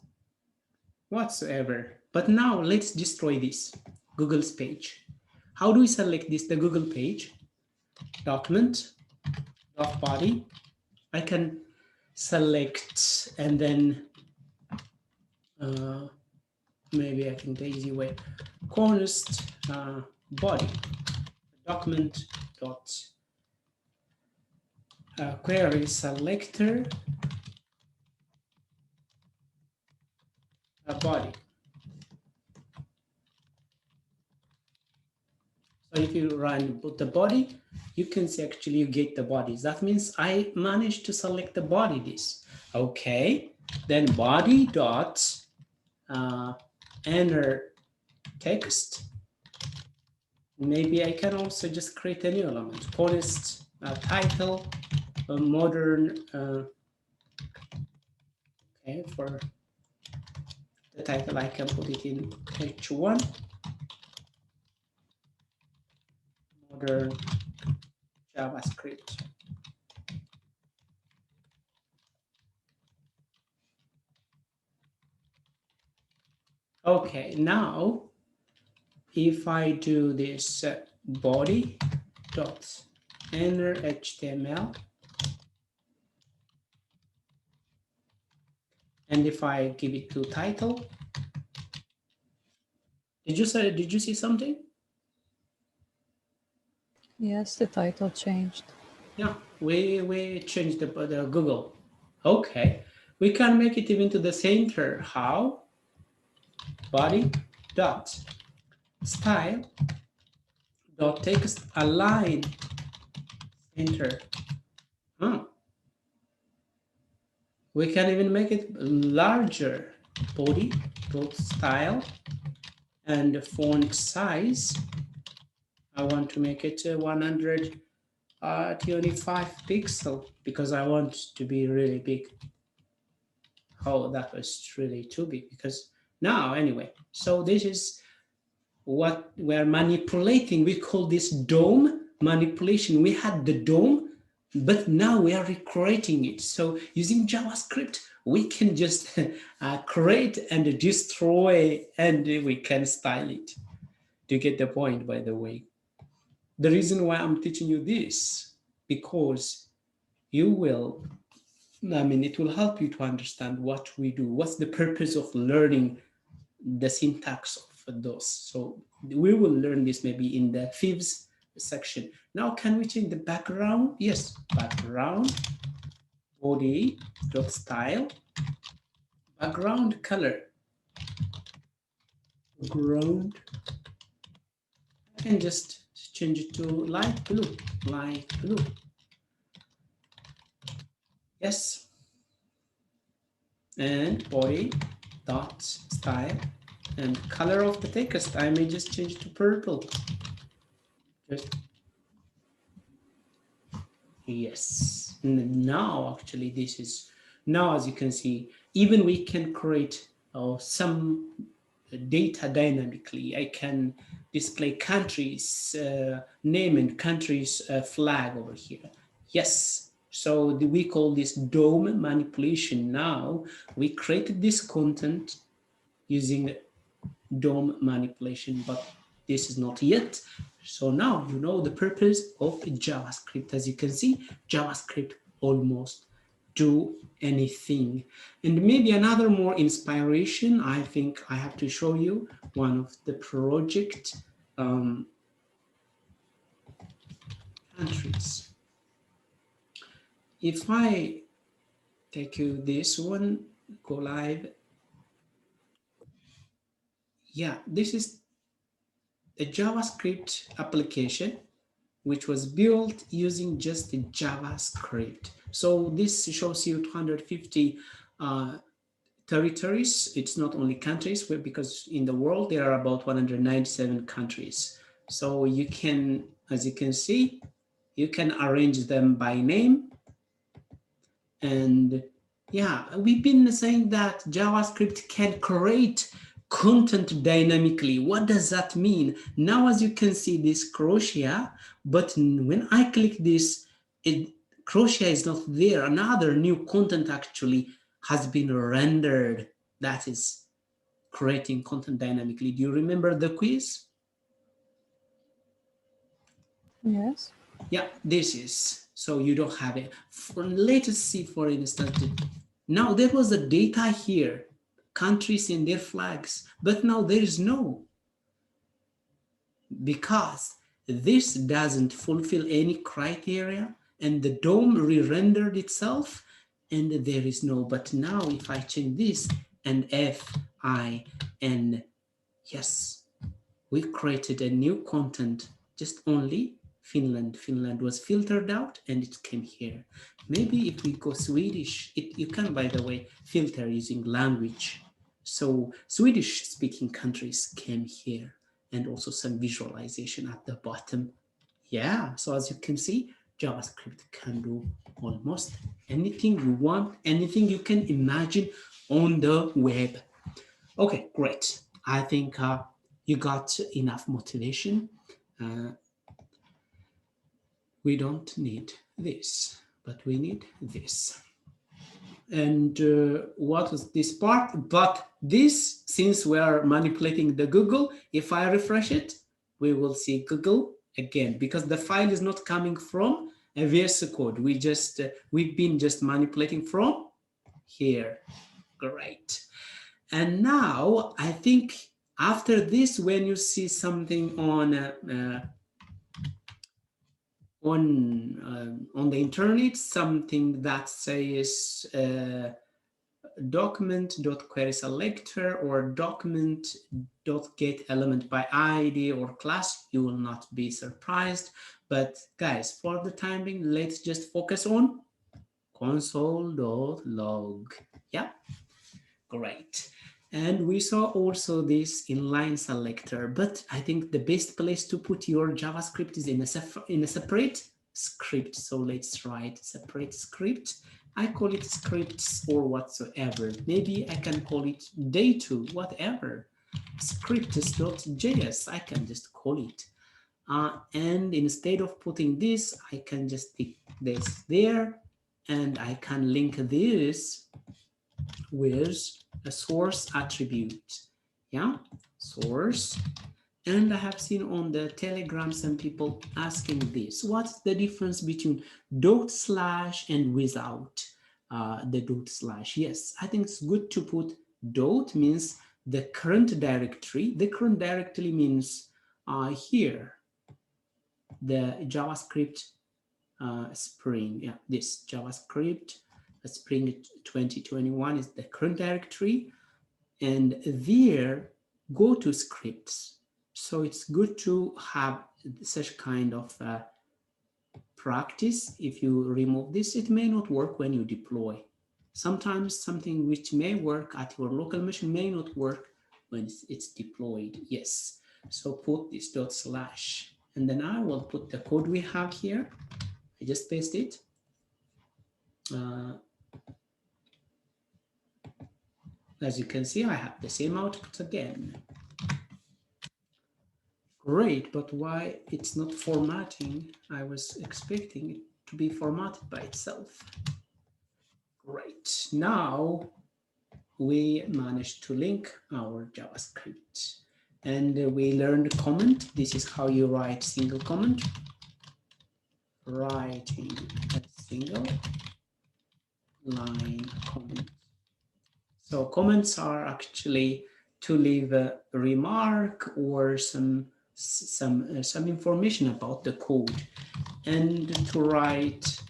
whatsoever. But now let's destroy this, Google's page. How do we select this, the Google page? Document, dot body. I can select and then maybe I can the easy way. Const body, document dot query selector body. So if you run the body, you can see actually you get the bodies. That means I managed to select the body this. Okay, then body dot inner text. Maybe I can also just create a new element. Const title, modern. Okay, for the title I can put it in H1. Modern JavaScript. Okay, now if I do this body dot inner HTML, and if I give it to title, did you see something? Yes, the title changed. Yeah, we changed the Google. Okay, we can make it even to the center. How? Body dot style dot text align center. We can even make it larger. Body dot style and font size. I want to make it 125 pixel because I want to be really big. Oh, that was really too big because now anyway. So this is what we're manipulating. We call this DOM manipulation. We had the DOM, but now we are recreating it. So using JavaScript, we can just create and destroy, and we can style it. Do you get the point, by the way? The reason why I'm teaching you this, because you will, it will help you to understand what we do. What's the purpose of learning the syntax of those? So we will learn this maybe in the fifth section. Now, can we change the background? Yes, background, body dot style, background color, background. I can just change it to light blue, light blue. Yes. And body dot style and color of the text, I may just change it to purple. Just yes. now actually this is, now as you can see, even we can create some data dynamically. I can display countries name and countries flag over here. Yes, so we call this DOM manipulation. Now we created this content using DOM manipulation, but this is not yet. So now you know the purpose of JavaScript. As you can see, JavaScript almost do anything. And maybe another more inspiration, I think I have to show you one of the project countries. If I take you this one, go live. Yeah, this is a JavaScript application which was built using just the JavaScript. So this shows you 250 territories. It's not only countries, because in the world there are about 197 countries. So you can, as you can see, you can arrange them by name. And yeah, we've been saying that JavaScript can create content dynamically. What does that mean? Now, as you can see, this Croatia, but when I click this, Croatia is not there. Another new content actually has been rendered that is creating content dynamically. Do you remember the quiz? Yes. Yeah, this is, so you don't have it. Let us see, for instance, now there was a data here, countries and their flags, but now there is no, because this doesn't fulfill any criteria and the DOM re-rendered itself and there is no. But now if I change this and FIN, yes, we created a new content, just only Finland. Finland was filtered out and it came here. Maybe if we go Swedish, you can, by the way, filter using language. So Swedish speaking countries came here, and also some visualization at the bottom. Yeah, so as you can see, JavaScript can do almost anything you want, anything you can imagine on the web. Okay, great. I think you got enough motivation. We don't need this, but we need this. And what was this part? But this, since we are manipulating the Google, if I refresh it, we will see Google again, because the file is not coming from a VS Code. We've been just manipulating from here. Great. And now I think after this, when you see something on the internet, something that says document.querySelector or document.getElement by ID or class, you will not be surprised. But guys, for the time being, let's just focus on console.log. Yeah, great. And we saw also this inline selector, but I think the best place to put your JavaScript is in a separate script. So let's write separate script. I call it scripts or whatsoever. Maybe I can call it day2, whatever. Scripts.js, I can just call it. And instead of putting this, I can just pick this there, and I can link this with a source attribute. Yeah, source. And I have seen on the Telegram some people asking this: what's the difference between / and without the /? Yes, I think it's good to put dot, means the current directory. The current directory means here, the JavaScript Spring. Yeah, this JavaScript Spring 2021 is the current directory, and there go to scripts. So it's good to have such kind of practice. If you remove this, it may not work when you deploy. Sometimes something which may work at your local machine may not work when it's deployed. Yes, so put this / and then I will put the code we have here. I just paste it. As you can see, I have the same output again. Great, but why it's not formatting? I was expecting it to be formatted by itself. Great, now we managed to link our JavaScript. And we learned comment. This is how you write single comment. Writing a single line comment. So comments are actually to leave a remark or some information about the code. And to write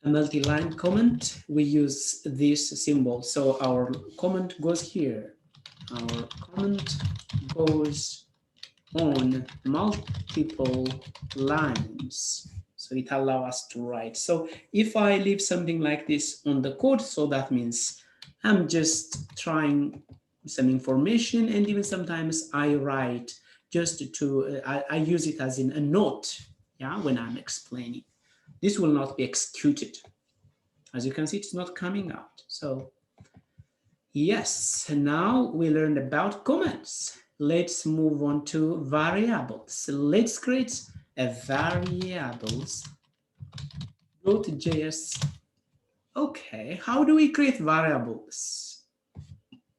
a multi-line comment, we use this symbol. So our comment goes here. Our comment goes on multiple lines. So it allows us to write. So if I leave something like this on the code, so that means I'm just trying some information, and even sometimes I write just to, I use it as in a note, yeah, when I'm explaining. This will not be executed. As you can see, it's not coming out. So yes, now we learned about comments. Let's move on to variables. Let's create a variables .js. Okay, how do we create variables?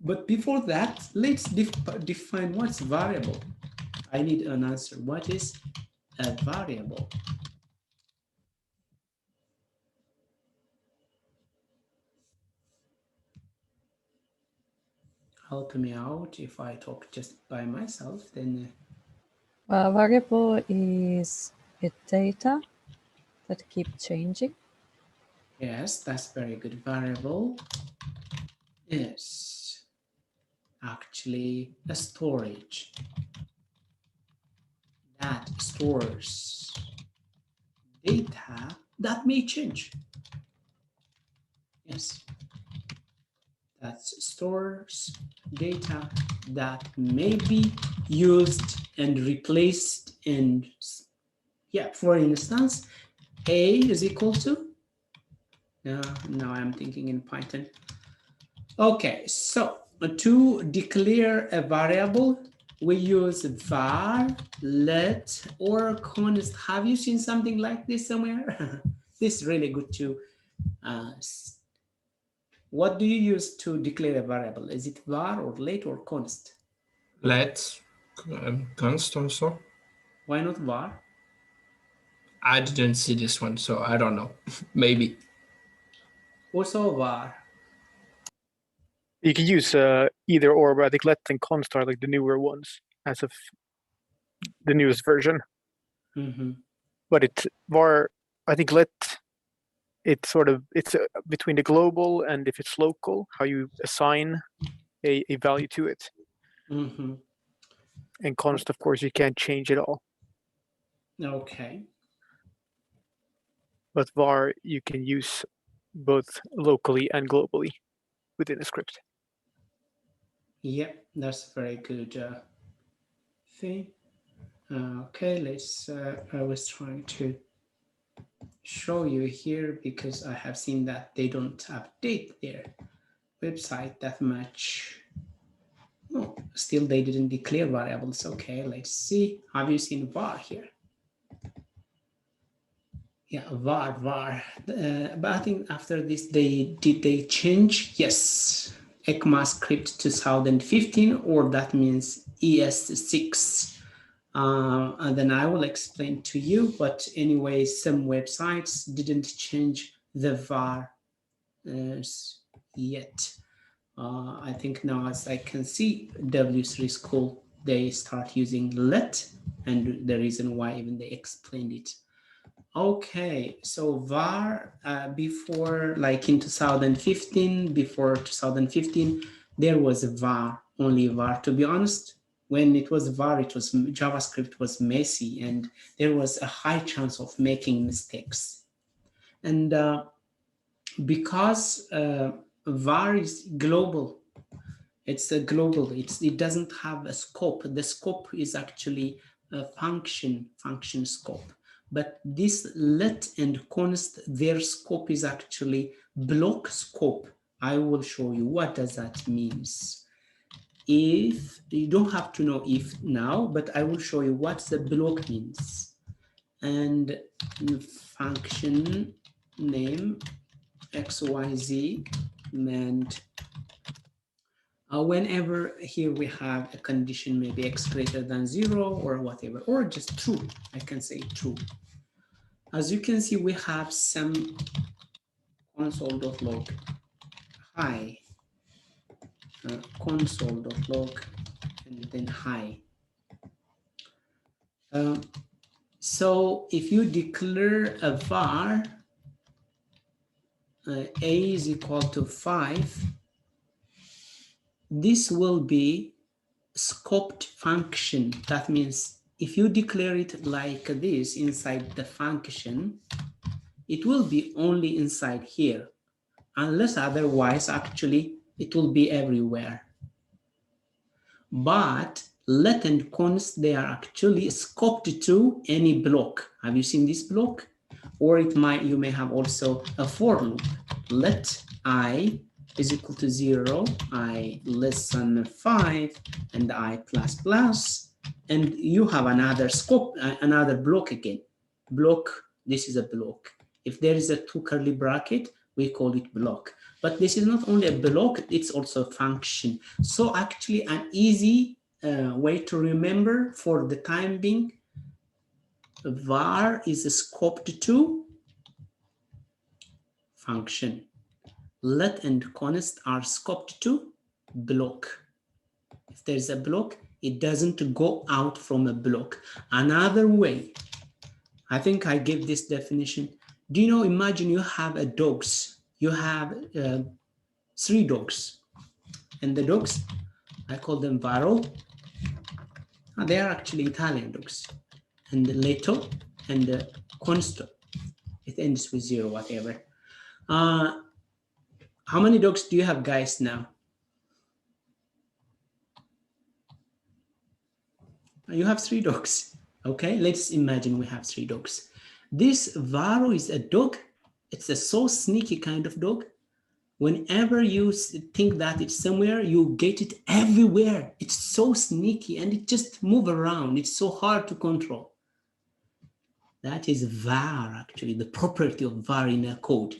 But before that, let's define what's variable. I need an answer. What is a variable? Help me out. If I talk just by myself, then Well, a variable is a data that keep changing. yes, that's very good. Variable is actually a storage that stores data that may change. Yes, that stores data that may be used and replaced. And yeah, for instance, A is equal to, now I'm thinking in Python. Okay, so to declare a variable, we use var, let, or const. Have you seen something like this somewhere? This is really good too. What do you use to declare a variable? Is it var or let or const? Let, const also. Why not var? I didn't see this one, so I don't know. Maybe. Also var. You can use either or, but I think let and const are like the newer ones as of the newest version. Mm-hmm. But it's var. I think let. It's sort of between the global and if it's local, how you assign a value to it. Mm-hmm. And const, of course, you can't change it all. Okay. But var you can use both locally and globally within a script. Yeah, that's very good thing. Okay, let's. I was trying to show you here because I have seen that they don't update their website that much. Oh, still they didn't declare variables. Okay, let's see. Have you seen var here? Yeah, var. But I think after this did they change? Yes, ECMAScript 2015, or that means ES6. And then I will explain to you, but anyway, some websites didn't change the var yet. I think now, as I can see, W3 School, they start using let, and the reason why even they explained it. Okay, so var before, like in 2015, before 2015, there was a var, only var. To be honest, when it was var, it was JavaScript was messy, and there was a high chance of making mistakes. And because var is global, it's a global. It doesn't have a scope. The scope is actually a function scope. but this let and const, their scope is actually block scope. I will show you what does that means. If you don't have to know if now, but I will show you what the block means. And function name XYZ meant whenever here we have a condition, maybe x greater than 0 or whatever, or just true, I can say true. As you can see, we have some console.log hi, console.log, and then hi. So if you declare a var a is equal to 5, this will be scoped function. That means if you declare it like this inside the function, it will be only inside here, unless otherwise actually it will be everywhere. But let and const, they are actually scoped to any block. Have you seen this block? Or it might, you may have also a for loop. Let I is equal to 0, I less than 5, and I plus plus, and you have another scope, another block again. Block, this is a block. If there is a 2 curly bracket, we call it block. But this is not only a block, it's also a function. So actually an easy way to remember for the time being, var is scoped to function. Let and const are scoped to block. If there's a block, it doesn't go out from a block. Another way, I think I gave this definition. Do you know, imagine you have a dogs. You have 3 dogs. And the dogs, I call them Varo. They are actually Italian dogs. And the Leto and the Consto. It ends with 0, whatever. How many dogs do you have, guys, now? You have 3 dogs. Okay, let's imagine we have 3 dogs. This Varo is a dog. It's a so sneaky kind of dog. Whenever you think that it's somewhere, you get it everywhere. It's so sneaky and it just moves around. It's so hard to control. That is var, actually, the property of var in a code.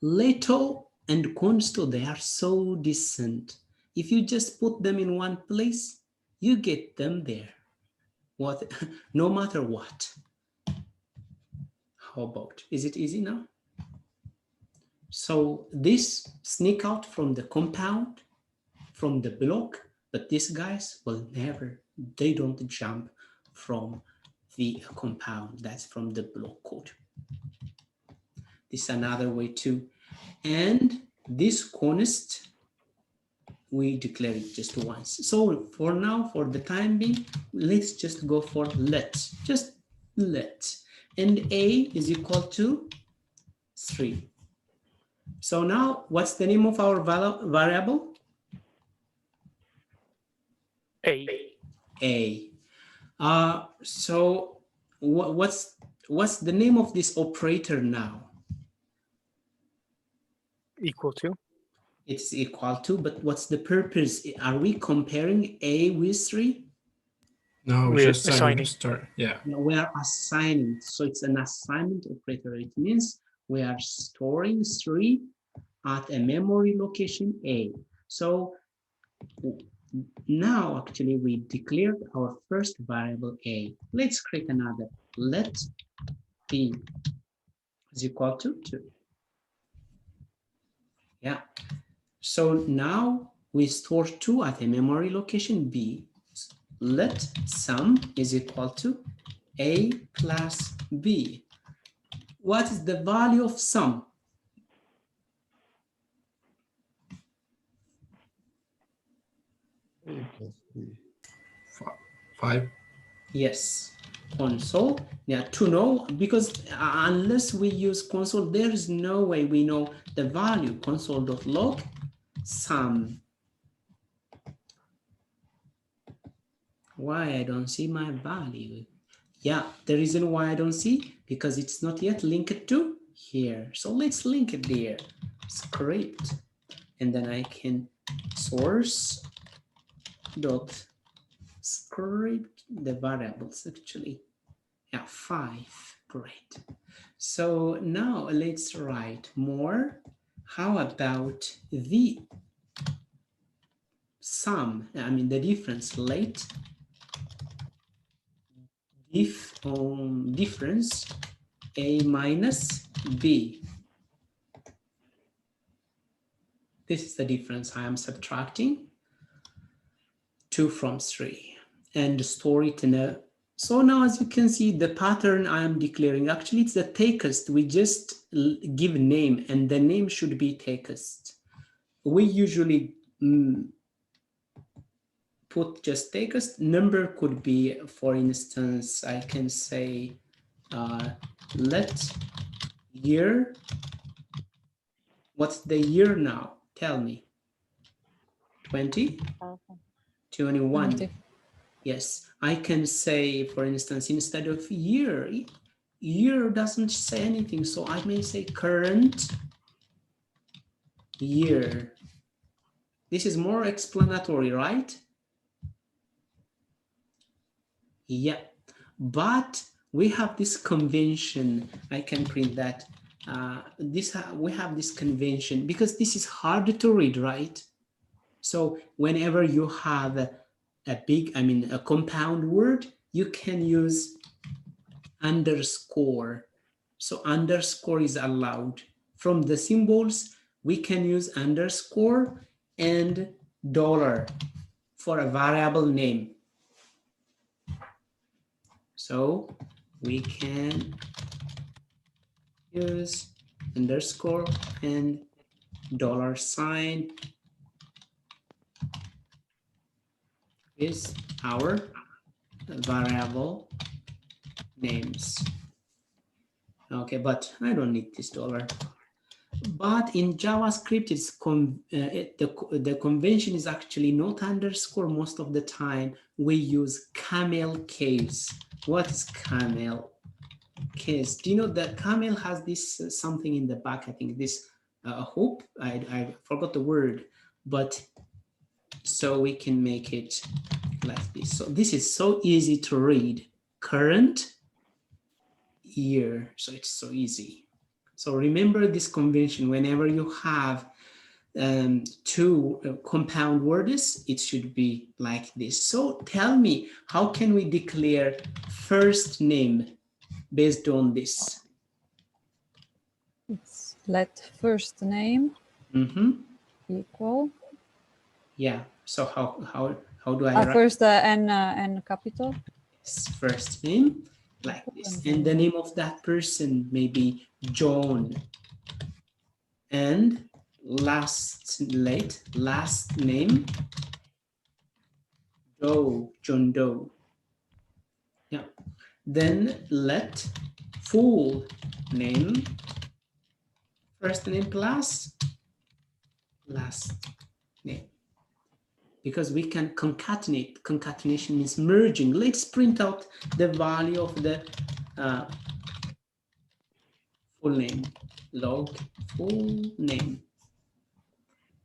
Leto and consto, they are so distant. If you just put them in one place, you get them there. What? No matter what. How about? Is it easy now? So this sneak out from the compound, from the block, but these guys will never, they don't jump from the compound. That's from the block code. This is another way too. And this const, we declare it just once. So for now, for the time being, let's just go for let, just let. And a is equal to 3. So now, what's the name of our variable? A. A. So what's the name of this operator now? Equal to. It's equal to, but what's the purpose? Are we comparing A with 3? No, We're just assigning. start. Yeah. No, we are assigning. So it's an assignment operator. It means we are storing 3 at a memory location A. So now actually we declared our first variable A. Let's create another. Let B is equal to 2. Yeah. So now we store 2 at a memory location B. Let sum is equal to A plus B. What is the value of sum? A plus B. 5. Yes, console. Yeah, to know, because unless we use console, there is no way we know the value. Console.log sum. Why I don't see my value? Yeah, the reason why I don't see, because it's not yet linked to here. So let's link it there, script, and then I can source dot script the variables actually. Yeah, 5, great. So now let's write more. How about the sum, I mean the difference, let difference A minus B. This is the difference I am subtracting 2 from 3 and store it in a. So now as you can see the pattern I am declaring, actually it's the text. We just give name and the name should be text. We usually put just text. Number could be, for instance, I can say let year. What's the year now? Tell me. 20? 21. 20. Yes, I can say, for instance, instead of year, year doesn't say anything. So I may say current year. This is more explanatory, right? Yeah, but we have this convention. I can print that. We have this convention because this is hard to read, right? So whenever you have a compound word, you can use underscore. So underscore is allowed. From the symbols, we can use underscore and dollar for a variable name. So we can use underscore and dollar sign is our variable names. Okay, but I don't need this dollar. But in JavaScript, it's the convention is actually not underscore. Most of the time, we use camel case. What is camel case? Do you know that camel has this something in the back? I think this hoop. I forgot the word, but so we can make it like this. So this is so easy to read. Current year. So it's so easy. So remember this convention. Whenever you have two compound words, it should be like this. So tell me, how can we declare first name based on this? It's let first name equal. Yeah. So how do I write? First N capital. Yes, first name like this, and the name of that person may be John, and last name Doe, John Doe. Yeah. Then let full name, first name plus last name. Because we can concatenate. Concatenation means merging. Let's print out the value of the full name. Log full name.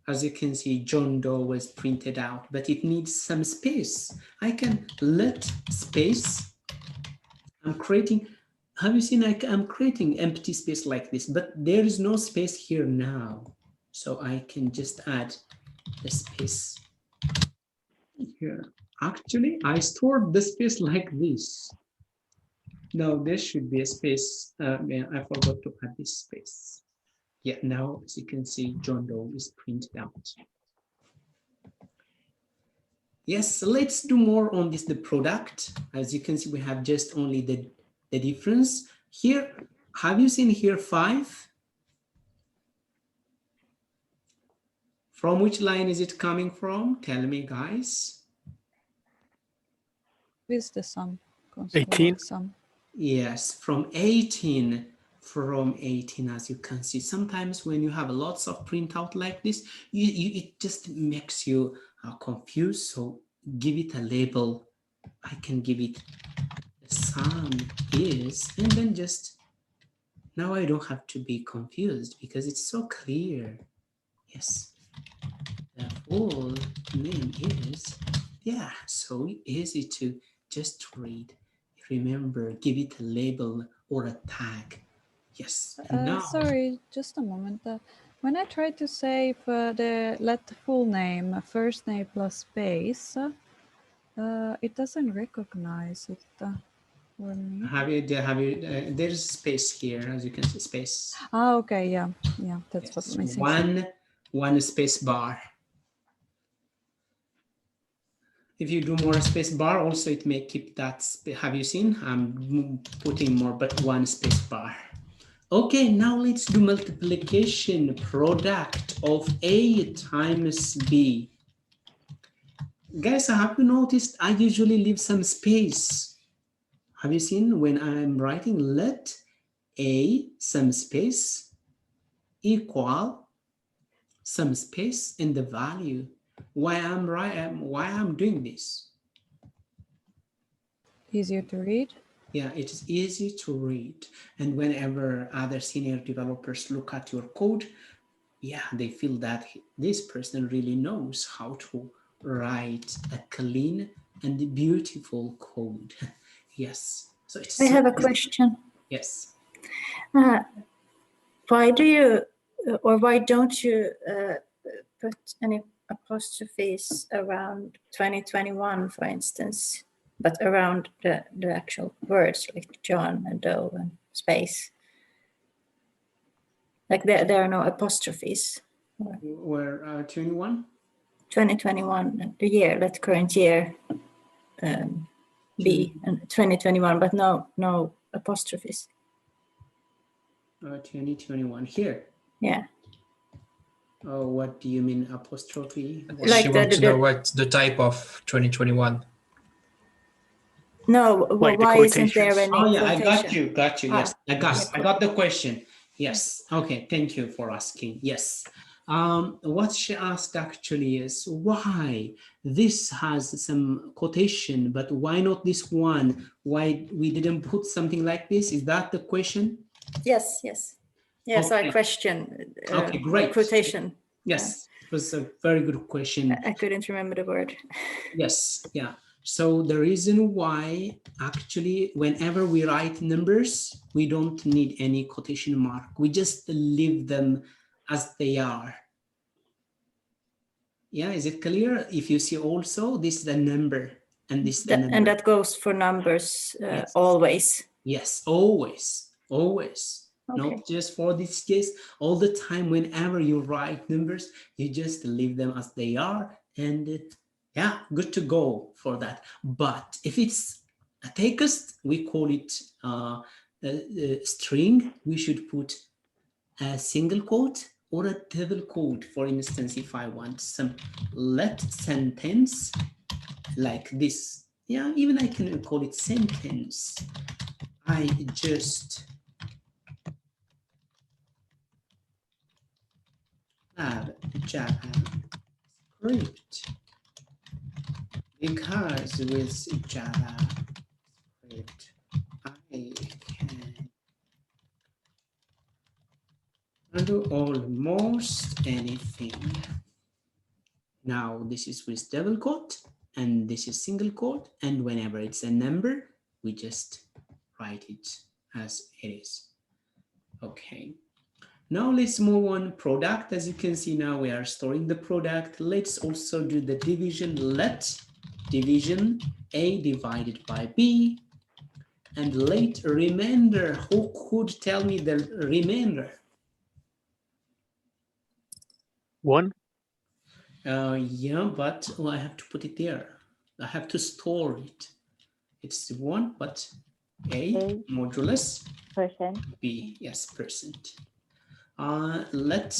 As you can see, John Doe was printed out, but it needs some space. I can let space. I'm creating, have you seen, I'm creating empty space like this, but there is no space here now. So I can just add the space here. Actually, I stored the space like this. Now there should be a space. I forgot to add this space. Yeah, now as you can see, John Doe is printed out. Yes, let's do more on this, the product. As you can see, we have just only the difference. Here, have you seen here 5? From which line is it coming from? Tell me, guys. With the sum. 18. Sum. Yes, from 18. From 18, as you can see. Sometimes when you have lots of printout like this, it just makes you confused. So give it a label. I can give it sum is, and then just, now I don't have to be confused because it's so clear. Yes, the full name is, yeah, so easy to just read. Remember, give it a label or a tag. Yes, now. Sorry, just a moment. When I try to save let the full name, first name plus space, it doesn't recognize it for me. There's space here, as you can see, space. Ah, okay, yeah, that's Yes, what's missing. one space bar. If you do more space bar, also it may keep that. Have you seen? I'm putting more, but one space bar. Okay, now let's do multiplication. Product of A times B. Guys, have you noticed I usually leave some space? Have you seen when I'm writing let A some space equal some space in the value? Why I'm doing this? Easier to read? Yeah, it is easy to read. And whenever other senior developers look at your code, yeah, they feel that this person really knows how to write a clean and beautiful code. Yes. So it's I have a question. Yes. Why do you, or why don't you put any apostrophes around 2021, for instance, but around the actual words like John and Doe and space? Like there are no apostrophes. Where 21? 2021, the year, let current year be, and 2021, but no apostrophes. 2021 here. Yeah. Oh, what do you mean apostrophe? Like She wants to know what the type of 2021. No, well, Like the why isn't there quotations. any Oh yeah, quotation? got you. Yes, I yeah. got the question. Yes. Okay, thank you for asking. Yes. What she asked actually is why this has some quotation, but why not this one? Why we didn't put something like this? Is that the question? Yes. Yeah, so I Okay. question Okay, great. quotation. Yes, it was a very good question. I couldn't remember the word. Yes, yeah. So the reason why actually whenever we write numbers, we don't need any quotation mark. We just leave them as they are. Yeah, is it clear? If you see also, this is a number and this is the number. And that goes for numbers Yes. always. Yes, always. Okay. Not just for this case. All the time, whenever you write numbers, you just leave them as they are and yeah, good to go for that. But if it's a text, we call it a string. We should put a single quote or a double quote. For instance, if I want some let sentence like this, yeah, even I can call it sentence. I just have JavaScript because with JavaScript I can do almost anything. Now this is with double quote and this is single quote, and whenever it's a number we just write it as it is. Okay. Now let's move on product. As you can see, now we are storing the product. Let's also do the division. Let division A divided by B. And let remainder. Who could tell me the remainder? 1. Yeah, but I have to put it there. I have to store it. It's 1, but A modulus percent. B. Yes, percent. Let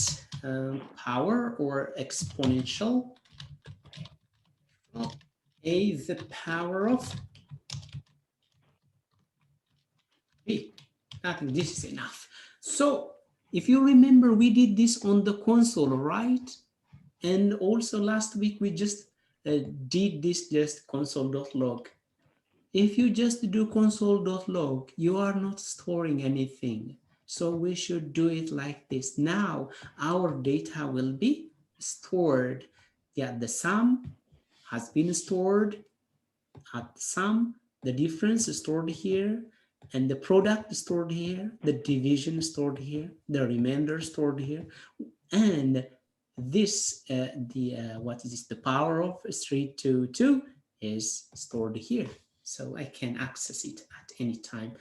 power or exponential A the power of B. I think this is enough. So if you remember, we did this on the console, right? And also last week we just did this just console.log. If you just do console.log, you are not storing anything. So we should do it like this. Now our data will be stored. Yeah, the sum has been stored at the sum, the difference is stored here, and the product is stored here, the division is stored here, the remainder is stored here, and this, what is this, the power of 322 is stored here. So I can access it at any time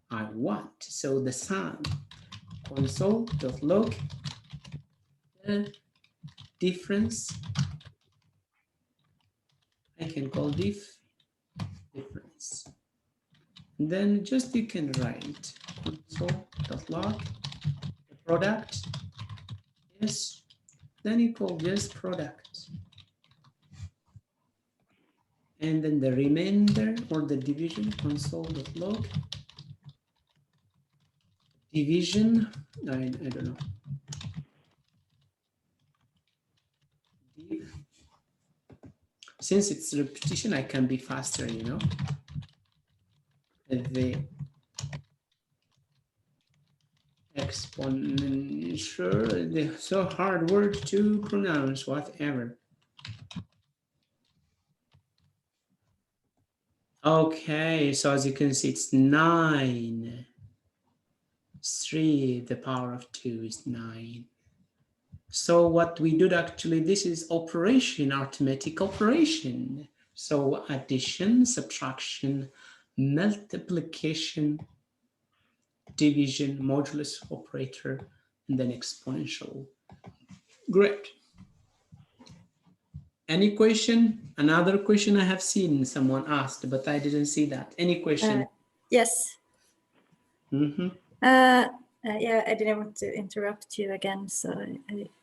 I want. So the sum console.log, the difference, I can call diff difference. And then just you can write console.log the product, yes, then you call just product. And then the remainder or the division console.log division, I don't know. Since it's repetition, I can be faster, you know. The exponential, the so hard word to pronounce, whatever. Okay, so as you can see, it's 9. 3, the power of 2 is 9. So what we do actually, this is operation, arithmetic operation. So addition, subtraction, multiplication, division, modulus operator, and then exponential. Great. Any question? Another question I have seen someone asked, but I didn't see that. Any question? Yes. Mm-hmm. Yeah, I didn't want to interrupt you again, so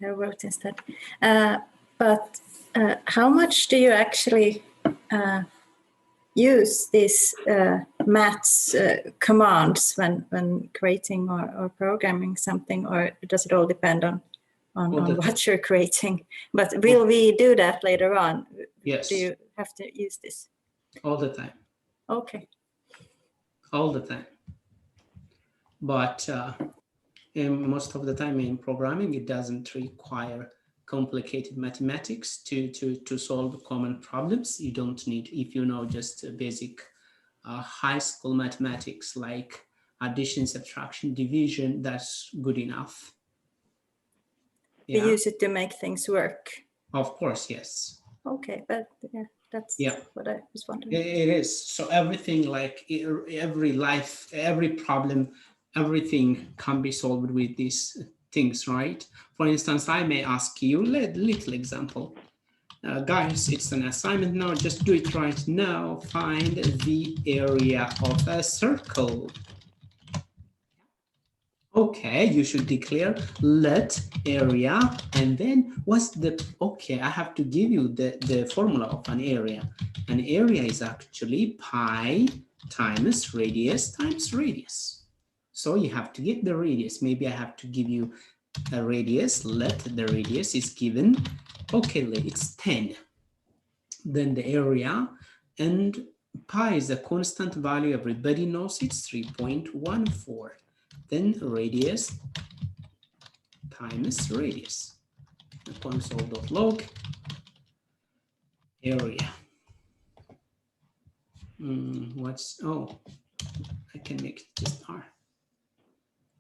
I wrote instead. But how much do you actually use these maths commands when creating or programming something, or does it all depend on what you're creating? But will we do that later on? Yes. Do you have to use this? All the time. Okay. All the time. But most of the time in programming, it doesn't require complicated mathematics to solve common problems. You don't need, if you know just basic high school mathematics like addition, subtraction, division, that's good enough. Yeah. We use it to make things work. Of course, yes. Okay, but yeah, that's what I was wondering. It is. So everything, like every problem, everything can be solved with these things, right? For instance, I may ask you a little example. Guys, it's an assignment now, just do it right now. Find the area of a circle. Okay, you should declare let area, and then what's the, okay, I have to give you the formula of an area. An area is actually pi times radius. So you have to get the radius. Maybe I have to give you a radius. Let the radius is given, okay, it's 10. Then the area, and pi is a constant value, everybody knows it's 3.14. Then radius times radius. Console.log area. I can make it just r.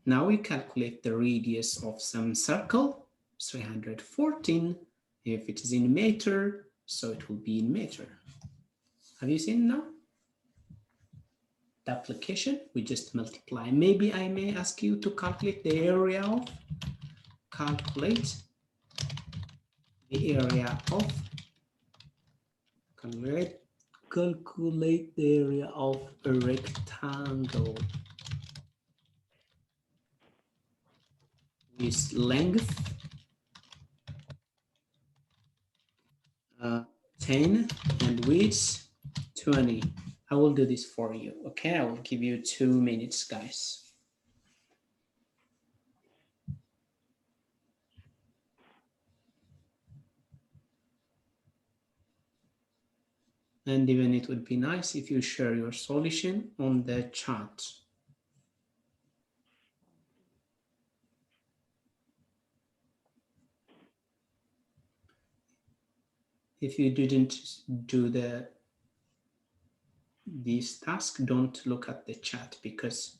Now we calculate the radius of some circle, 314. If it is in meter, so it will be in meter. Have you seen now? The application, we just multiply. Maybe I may ask you to calculate the area of, calculate the area of a rectangle with length 10 and width 20. I will do this for you. Okay, I will give you 2 minutes, guys. And even it would be nice if you share your solution on the chat. If you didn't do this task, don't look at the chat because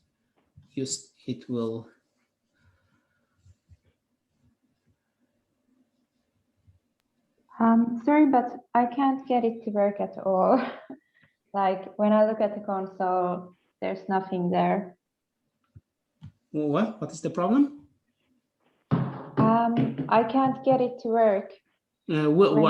it will. Sorry, but I can't get it to work at all. Like when I look at the console, there's nothing there. What is the problem? I can't get it to work. When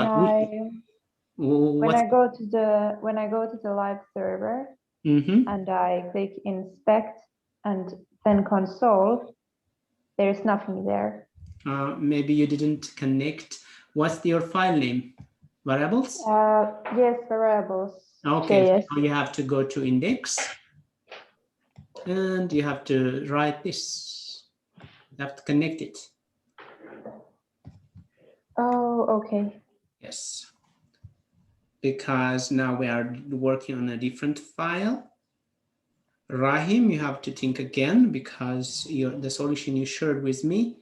I go to the live server and I click inspect and then console, there's nothing there. Maybe you didn't connect. What's your file name? Variables? Yes, variables. Okay, JS. so you have to go to index and you have to write this. You have to connect it. Oh, okay. Yes. Because now we are working on a different file. Rahim, you have to think again because the solution you shared with me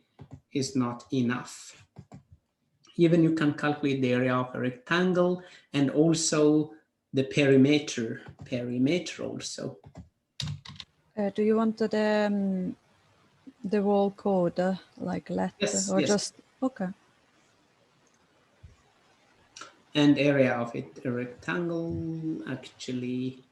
is not enough. Even you can calculate the area of a rectangle and also the perimeter also. Do you want the whole code like let Yes, or yes. just okay? And area of it, a rectangle actually.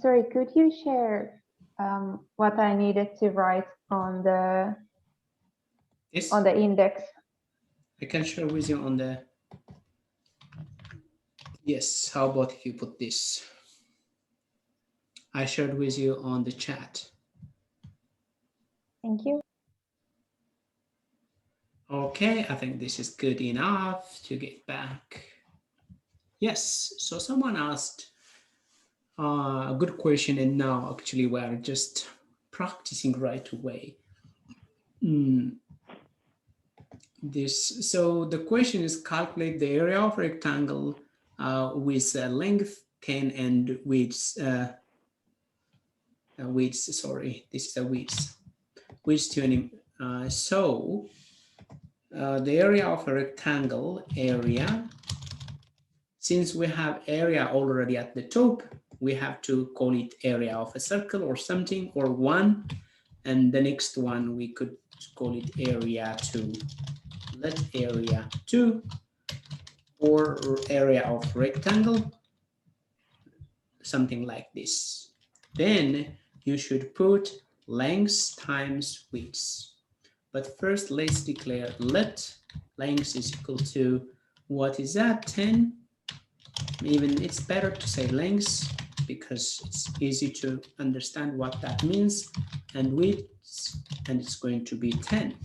Sorry, could you share what I needed to write on the index? I can share with you on the. Yes, how about if you put this? I shared with you on the chat. Thank you. Okay, I think this is good enough to get back. Yes, so someone asked a good question, and now actually we are just practicing right away. So the question is calculate the area of rectangle with length 10 and width, sorry, this is a width 20. So the area of a rectangle since we have area already at the top, we have to call it area of a circle or something, or 1, and the next one we could call it area 2. Let area 2 or area of rectangle, something like this. Then you should put length times width. But first let's declare let length is equal to, what is that, 10? Even it's better to say length because it's easy to understand what that means, and width, and it's going to be 10.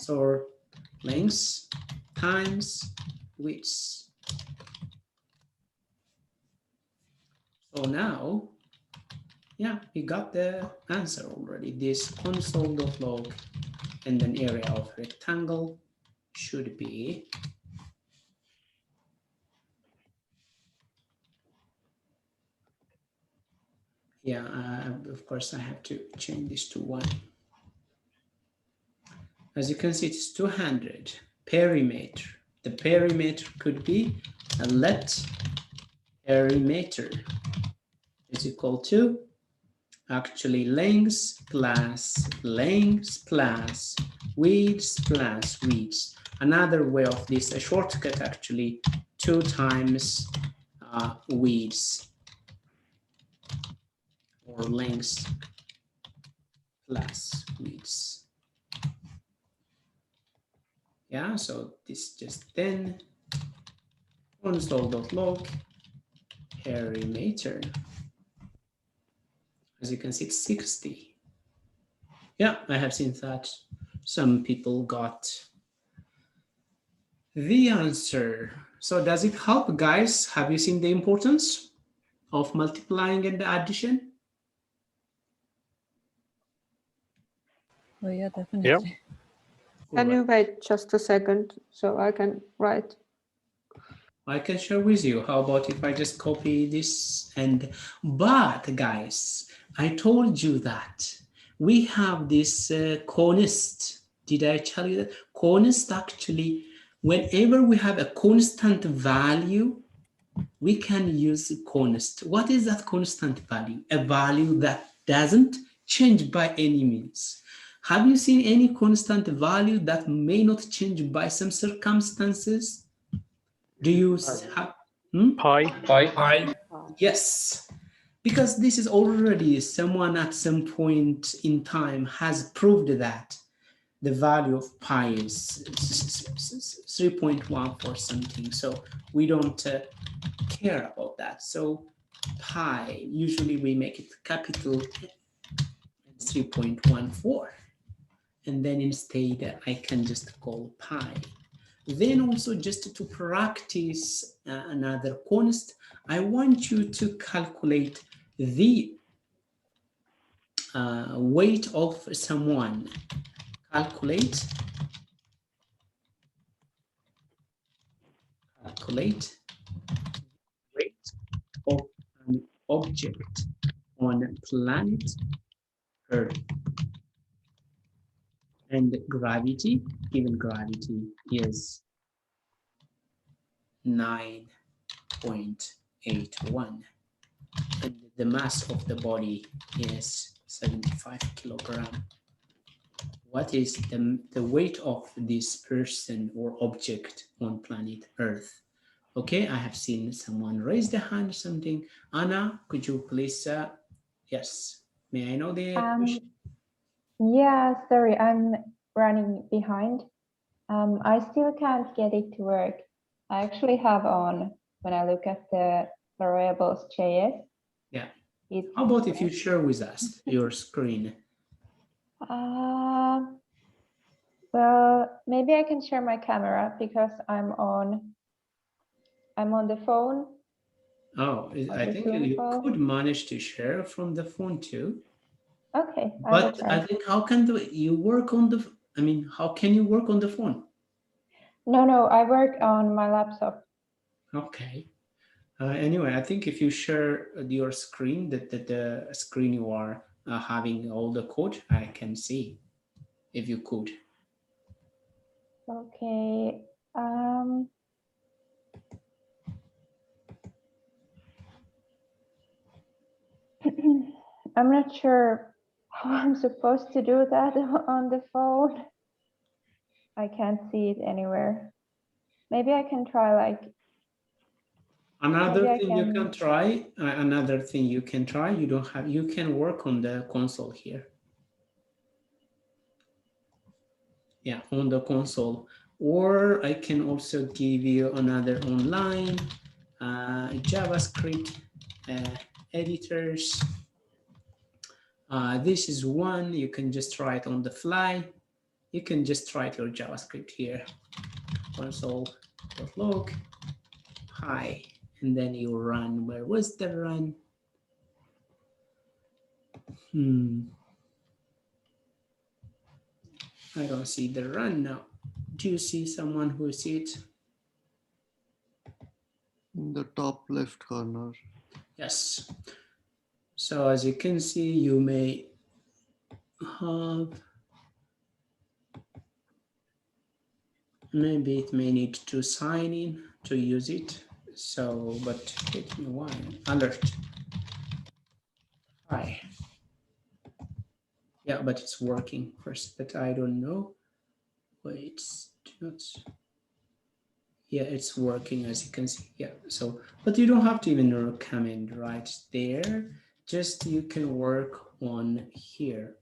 So length times width. So now, yeah, we got the answer already. This console.log and then area of rectangle should be of course I have to change this to 1. As you can see, it's 200. Perimeter. The perimeter could be a let perimeter is equal to actually length plus width. Another way of this, a shortcut actually, 2 times width or length plus width. Yeah, so this just then console.log perimeter. As you can see, it's 60. Yeah, I have seen that some people got the answer. So does it help, guys? Have you seen the importance of multiplying and addition? Oh yeah, definitely. Yeah. Can you wait just a second so I can write? I can share with you. How about if I just copy this but guys, I told you that we have this const. Did I tell you that? Const actually, whenever we have a constant value, we can use const. What is that constant value? A value that doesn't change by any means. Have you seen any constant value that may not change by some circumstances? Do you have Pi? Yes, because this is already someone at some point in time has proved that the value of pi is 3.1 or something. So we don't care about that. So pi, usually we make it capital 3.14. And then instead I can just call pi. Then also just to practice another const, I want you to calculate the weight of someone. Calculate weight of an object on planet Earth. And gravity, given gravity is 9.81. And the mass of the body is 75 kilogram. What is the weight of this person or object on planet Earth? Okay, I have seen someone raise the hand or something. Anna, could you please, yes, may I know the question? Yeah, sorry, I'm running behind. I still can't get it to work. I actually have on, when I look at the variables.js. Yeah. How about if you share with us your screen? Well, maybe I can share my camera because I'm on the phone. Oh, I think you could manage to share from the phone too. Okay. But I think how can you work on the, I mean, how can you work on the phone? No, I work on my laptop. Okay. Anyway, I think if you share your screen, the screen you are having all the code, I can see if you could. Okay. I'm not sure how I'm supposed to do that on the phone. I can't see it anywhere. Maybe I can try like. Another thing you can try. You don't have. You can work on the console here. Yeah, on the console. Or I can also give you another online JavaScript editors. This is one. You can just try it on the fly. You can just write your JavaScript here. Console.log hi, and then you run. Where was the run? I don't see the run now. Do you see someone who sees it? In the top left corner. Yes. So as you can see, you may have, maybe it may need to sign in to use it. So, but hit me one alert. Hi. Yeah, but it's working first, but I don't know. Wait, not. Yeah, it's working as you can see. Yeah, so, but you don't have to even comment right there. Just you can work on here.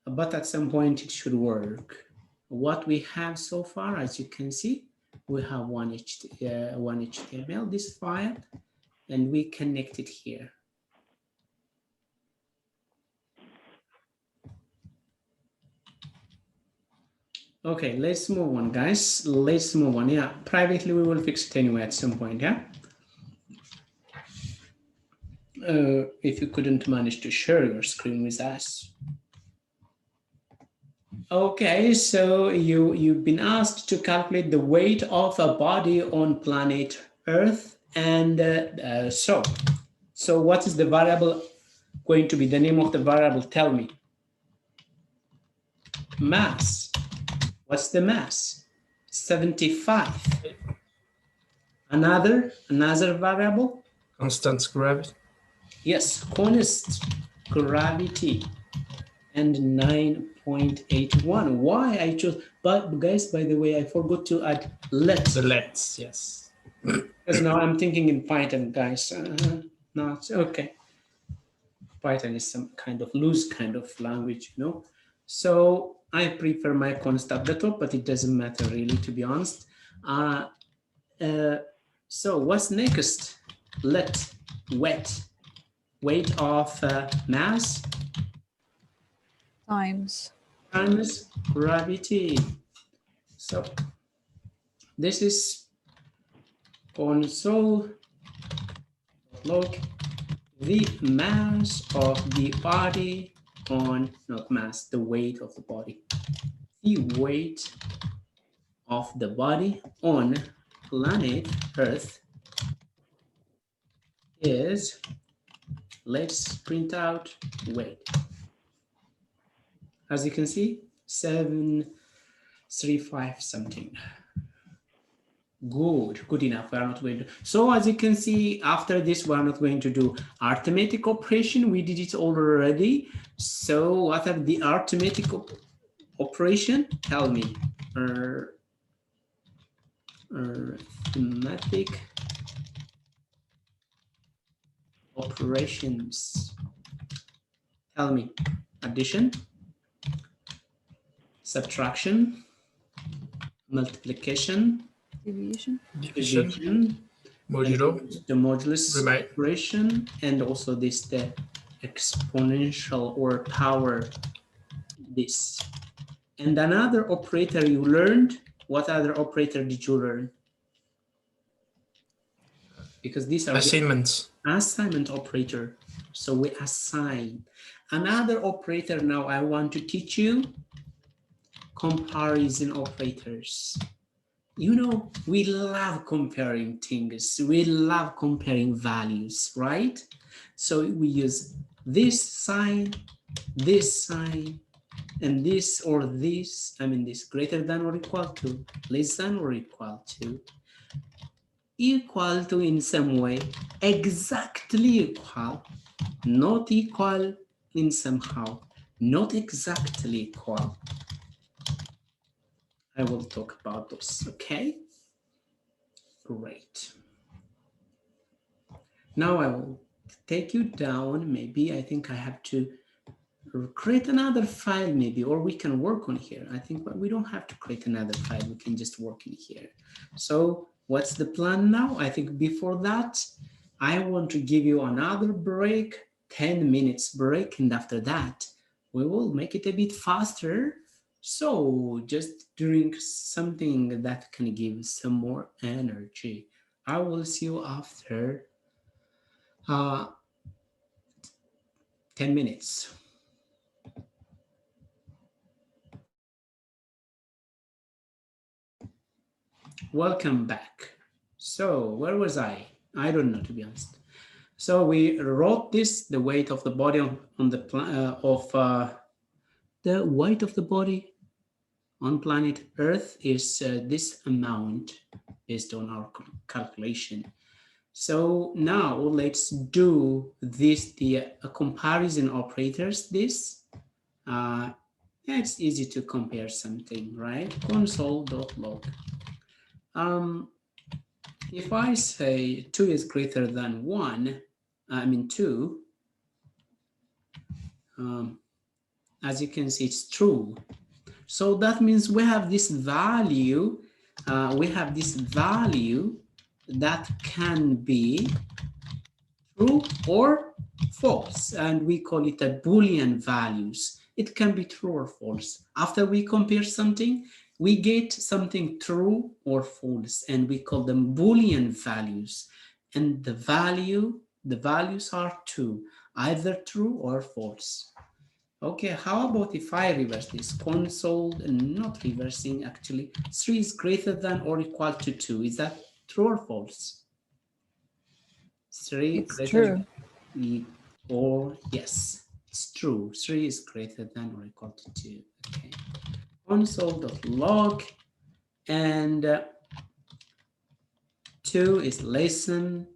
But at some point it should work. What we have so far, as you can see, we have one HTML, this file, and we connect it here. Okay, let's move on, guys. Let's move on. Yeah, privately we will fix it anyway at some point. Yeah. If you couldn't manage to share your screen with us. Okay, so you've been asked to calculate the weight of a body on planet Earth, and so what is the variable going to be? The name of the variable? Tell me. Mass. What's the mass? 75. Another variable? Constant gravity. Yes, constant gravity. And 9.81. Why I chose? But guys, by the way, I forgot to add let. The let's, yes. Because now I'm thinking in Python, guys. No, it's okay. Python is some kind of loose kind of language, you know. So I prefer my constant at the top, but it doesn't matter really, to be honest. So what's next? Let, weight of mass times gravity. So this is console log the mass of the body on, not mass, the weight of the body. The weight of the body on planet Earth is, let's print out weight. As you can see, 735 something. Good enough. We are not going to. So as you can see, after this, we are not going to do arithmetic operation. We did it already. So what are the arithmetic operation? Tell me. Arithmetic operations. Tell me. Addition, subtraction, multiplication, division, modulo, the modulus operation, and also this, the exponential or power, this. And another operator you learned, what other operator did you learn? Because these are assignments. Assignment operator. So we assign. Another operator now I want to teach you, comparison operators. You know, we love comparing things. We love comparing values, right? So we use this sign, and this or this. I mean, this greater than or equal to, less than or equal to in some way, exactly equal, not equal in somehow, not exactly equal. I will talk about those, okay? Great. Now I will take you down. Maybe I think I have to create another file maybe, or we can work on here. I think we don't have to create another file. We can just work in here. So what's the plan now? I think before that, I want to give you another break, 10 minutes break. And after that, we will make it a bit faster. So just drink something that can give some more energy. I will see you after 10 minutes. Welcome back. So where was I? I don't know, to be honest. So we wrote this, the weight of the body on the the weight of the body on planet Earth is this amount based on our calculation. So now let's do this, the comparison operators. This, yeah, it's easy to compare something, right? Console.log. If I say 2 is greater than 1, I mean 2, as you can see, it's true. So that means we have this value, that can be true or false, and we call it a Boolean values. It can be true or false. After we compare something, we get something true or false, and we call them Boolean values. And the values are two, either true or false. Okay, how about if I reverse this? Console, not reversing actually. 3 is greater than or equal to 2. Is that true or false? 3 It's greater true. or yes, it's true. 3 is greater than or equal to 2. Okay. Console.log and 2 is less than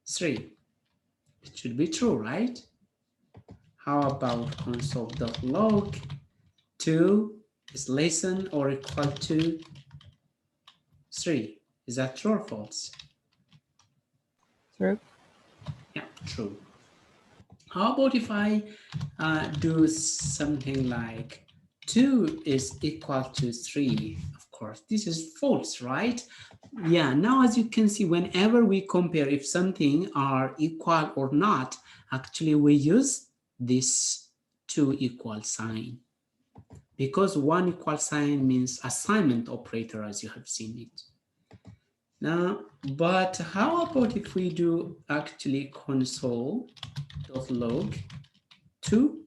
3. It should be true, right? How about console.log 2 is less than or equal to 3? Is that true or false? True. Yeah, true. How about if I do something like 2 is equal to 3? Of course, this is false, right? Yeah, now as you can see, whenever we compare if something are equal or not, actually we use this 2 equal sign. Because 1 equal sign means assignment operator, as you have seen it. Now, but how about if we do actually console.log 2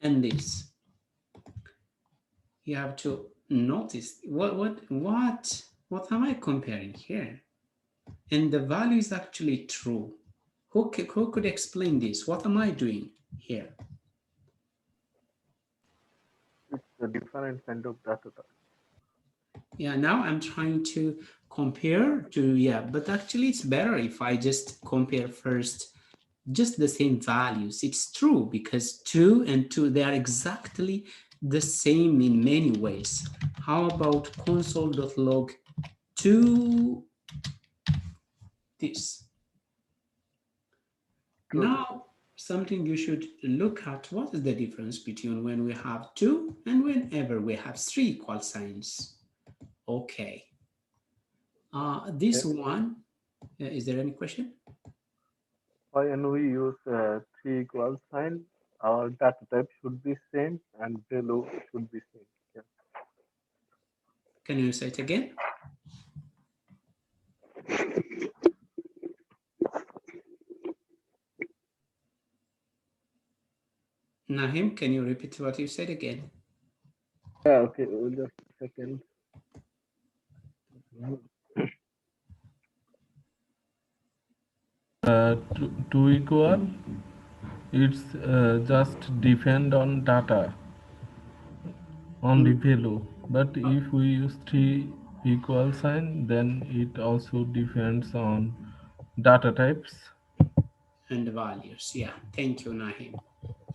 and this? You have to notice what am I comparing here? And the value is actually true. Who could explain this? What am I doing here? It's a different kind of data type. Yeah, now I'm trying to compare to, yeah, but actually it's better if I just compare first just the same values. It's true because 2 and 2, they are exactly the same in many ways. How about console.log 2 this? True. Now, something you should look at, what is the difference between when we have 2 and whenever we have 3 equal signs? Okay. This one, is there any question? When we use 3 equal sign, our data type should be same and value should be same. Yeah. Can you say it again? Nahim, can you repeat what you said again? Yeah, okay, just a second. To equal, it's just depend on data, on the value. But if we use 3 equal sign, then it also depends on data types. And the values, yeah. Thank you, Nahim.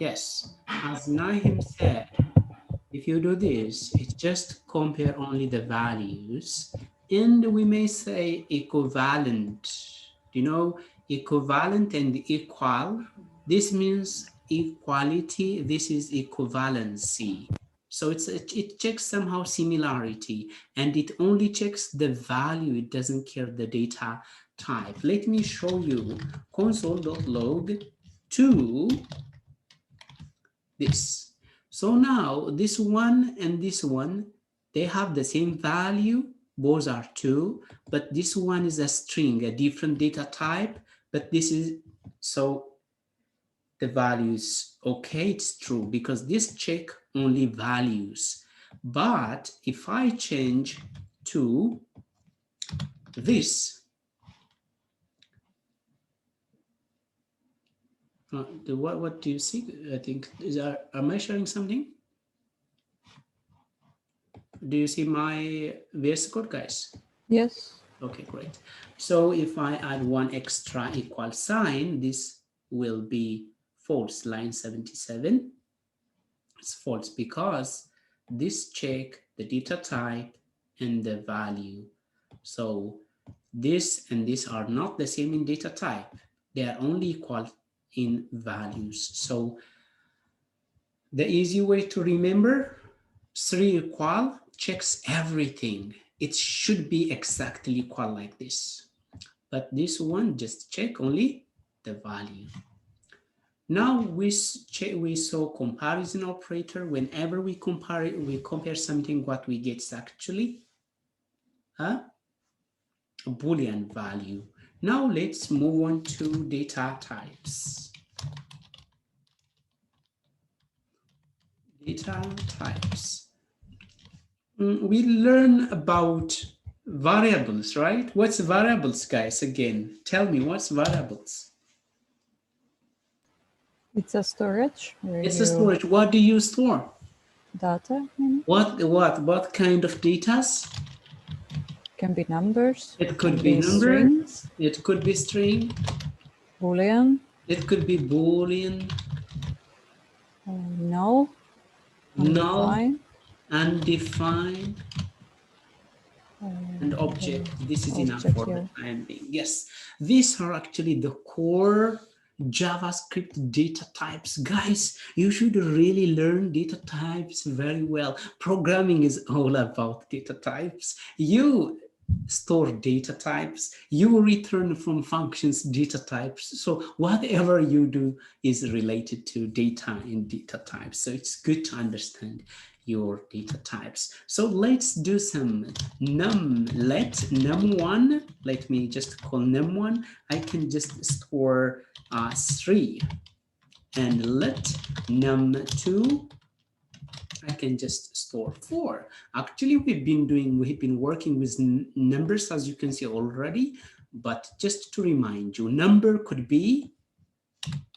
Yes, as Nahim said, if you do this, it's just compare only the values, and we may say equivalent. You know, equivalent and equal, this means equality, this is equivalency. So it checks somehow similarity, and it only checks the value, it doesn't care the data type. Let me show you console.log 2 this. So now this one and this one, they have the same value, both are 2, but this one is a string, a different data type, but this is, so the value is okay, it's true, because this check only values. But if I change to this, what do you see? I think, am I showing something? Do you see my VS Code, guys? Yes. Okay, great. So if I add one extra equal sign, this will be false, line 77. It's false because this check the data type and the value. So this and this are not the same in data type. They are only equal in values. So the easy way to remember, 3 equal checks everything. It should be exactly equal like this. But this one just check only the value. Now we saw comparison operator. Whenever we compare something, what we get is actually a Boolean value. Now let's move on to data types. Data types. We learn about variables, right? What's variables, guys? Again, tell me, what's variables? It's a storage. It's a storage. What do you store? Data. What kind of data? Can be numbers. It could be number. Strings. It could be string. Boolean. It could be Boolean. Null. Undefined. Undefined. And object. This is enough for the time being. Yes, these are actually the core JavaScript data types. Guys, you should really learn data types very well. Programming is all about data types. You store data types, you return from functions data types. So whatever you do is related to data and data types. So it's good to understand your data types. So let's do some num1. Let me just call num1. I can just store 3, and let num2, I can just store 4. Actually, we've been working with numbers, as you can see already, but just to remind you, number could be,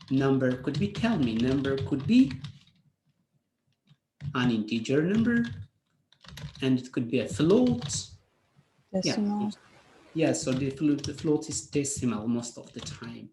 tell me, number could be an integer number, and it could be a float. Decimal. Yeah, so the float is decimal most of the time.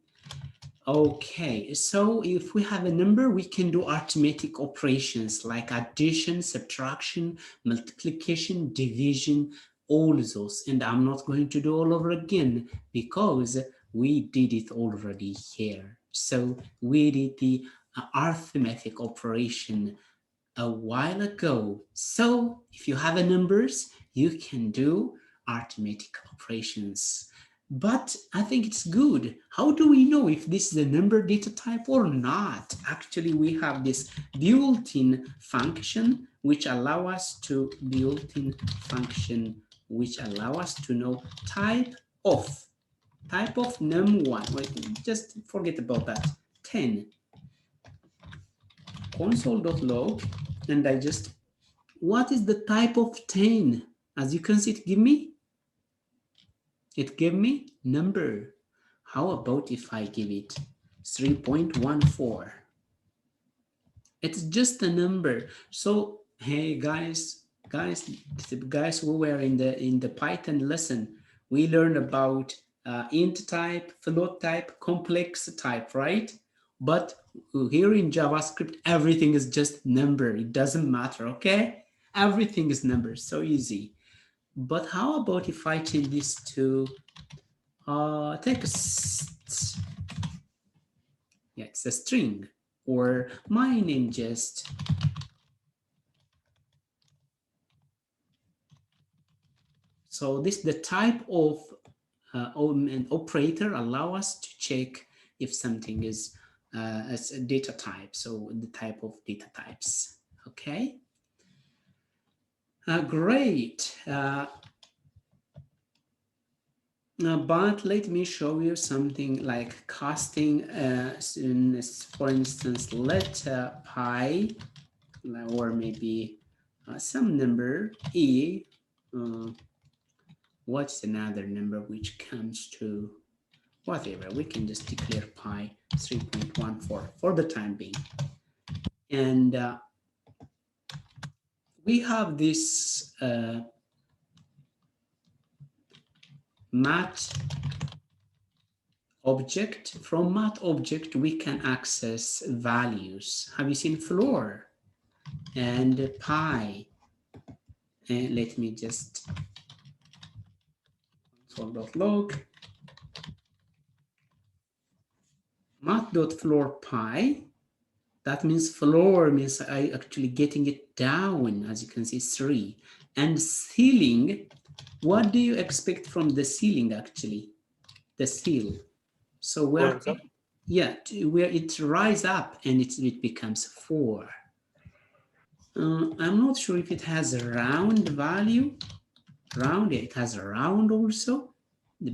Okay, so if we have a number, we can do arithmetic operations like addition, subtraction, multiplication, division, all those. And I'm not going to do all over again because we did it already here. So we did the arithmetic operation a while ago. So if you have a numbers, you can do arithmetic operations. But I think it's good. How do we know if this is a number data type or not? Actually, we have this built-in function which allow us to know type of num1. Wait, just forget about that. 10 console.log, and I just, what is the type of 10? As you can see, it gave me number. How about if I give it 3.14? It's just a number. So hey guys who were in the Python lesson, we learned about int type, float type, complex type, right? But here in JavaScript, everything is just number. It doesn't matter, okay? Everything is numbers, so easy. But how about if I change this to text? Yeah, it's a string, or my name just. So this, the type of an operator allow us to check if something is as a data type. So the type of data types, okay? Great. But let me show you something like casting, for instance, let pi, or maybe some number e, what's another number which comes to whatever, we can just declare pi 3.14 for the time being. And we have this mat object. From mat object, we can access values. Have you seen floor and pi? And let me just console.log mat.floor pi. That means floor means I actually getting it down, as you can see, 3. And ceiling, what do you expect from the ceiling actually? The seal. So where, yeah, where it rises up and it becomes 4. I'm not sure if it has a round value. Round, it has a round also,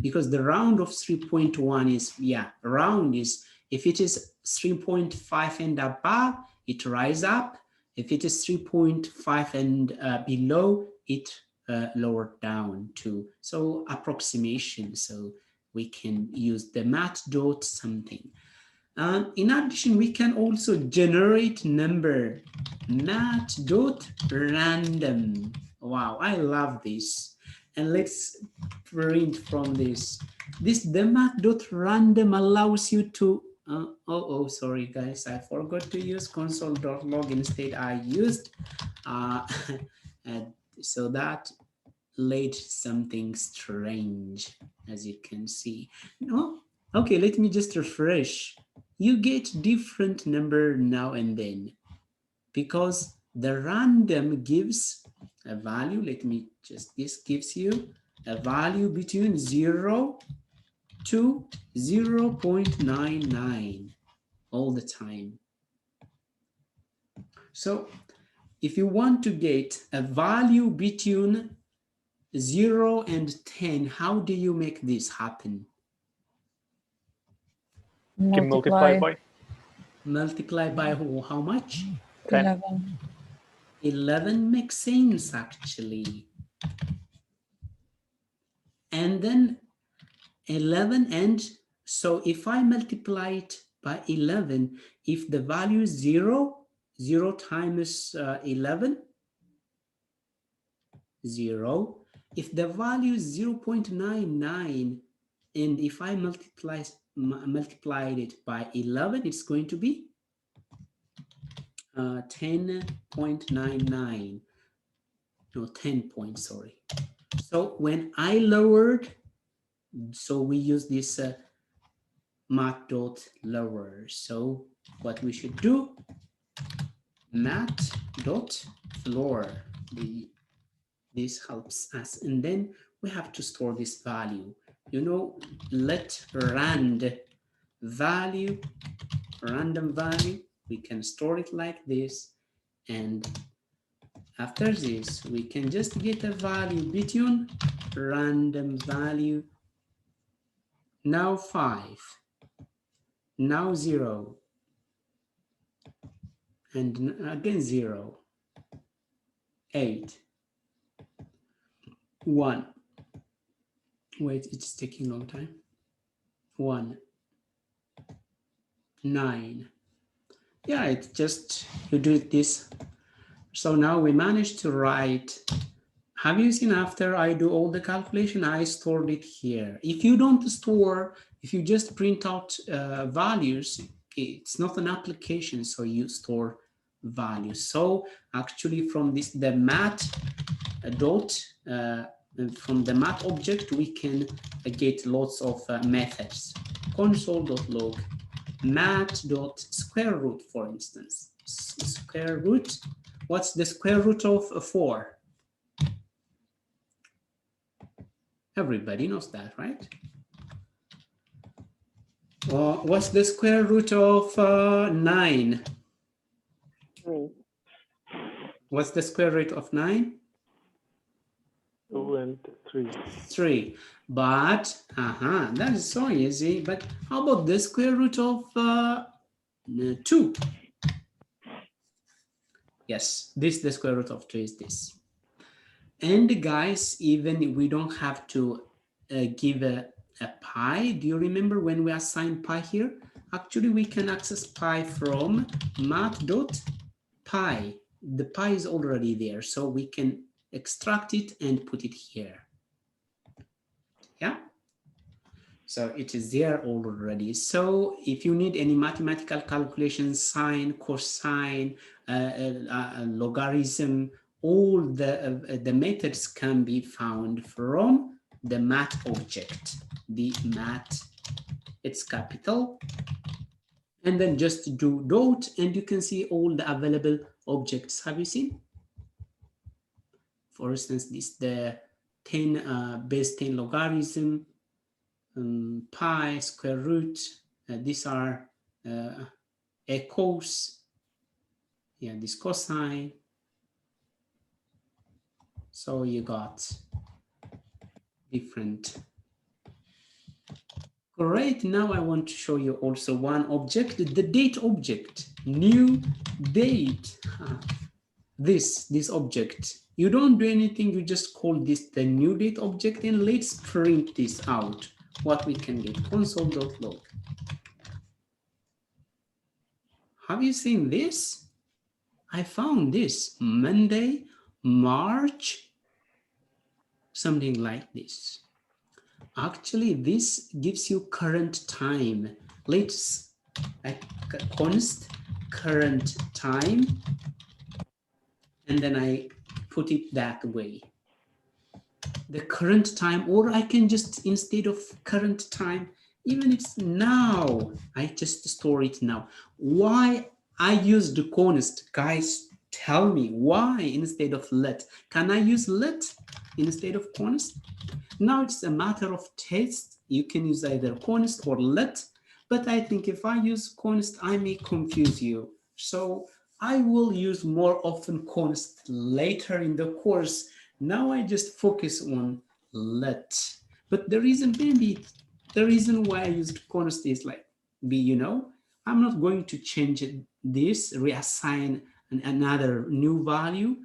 because the round of 3.1 is, yeah, round is, if it is 3.5 and above, it rises up. If it is 3.5 and below, it lowered down to, so approximation. So we can use the mat dot something. In addition, we can also generate number mat dot random. Wow, I love this. And let's print from this. The mat dot random allows you to, sorry guys, I forgot to use console.log. Instead, I used, so that led something strange, as you can see. No, okay, let me just refresh. You get different number now and then because the random gives a value. Let me just, this gives you a value between 0 to 0.99 all the time. So if you want to get a value between 0 and 10, how do you make this happen? Multiply by? Multiply by how much? 11. 11 makes sense actually. And then 11, and so if I multiply it by 11, if the value is 0, 0 times 11, 0. If the value is 0.99, and if I multiplied it by 11, it's going to be 10.99. No, 10 points, sorry. So when I lowered, so we use this mat dot lower. So what we should do, mat dot floor. This helps us, and then we have to store this value. You know, let random value, we can store it like this, and after this we can just get a value between random value, now 5, now 0, and again 0, 8, 1. Wait, it's taking a long time. 1, 9. Yeah, it's just, you do this. So now we managed to write. Have you seen, after I do all the calculation, I stored it here. If you don't store, if you just print out values, it's not an application, so you store values. So actually from this, the mat dot, from the mat object, we can get lots of methods. Console.log mat.square root, for instance. Square root, what's the square root of 4? Everybody knows that, right? What's the square root of 9? 3. What's the square root of 9? 2 and 3. 3. But, that is so easy. But how about the square root of 2? Yes, the square root of 2 is this. And guys, even we don't have to give a pi. Do you remember when we assigned pi here? Actually, we can access pi from mat.pi. The pi is already there, so we can extract it and put it here. Yeah. So it is there already. So if you need any mathematical calculations, sine, cosine, logarithm, all the methods can be found from the mat object. The mat, it's capital. And then just do dot, and you can see all the available objects. Have you seen? For instance, this the 10 base 10 logarithm, pi, square root, these are a cos, yeah, this cosine. So you got different. Great, now I want to show you also one object, the date object, new date. This object, you don't do anything, you just call this the new date object, and let's print this out, what we can get, console.log. Have you seen this? I found this, Monday, March, something like this. Actually, this gives you current time. Let's const current time, and then I put it that way. The current time, or I can just, instead of current time, even if it's now, I just store it now. Why I use the const? Guys, tell me why instead of let. Can I use let instead of const? Now it's a matter of taste. You can use either const or let, but I think if I use const, I may confuse you. So I will use more often const later in the course. Now I just focus on let. But the reason, maybe the reason why I used const is like, I'm not going to change this, reassign another new value.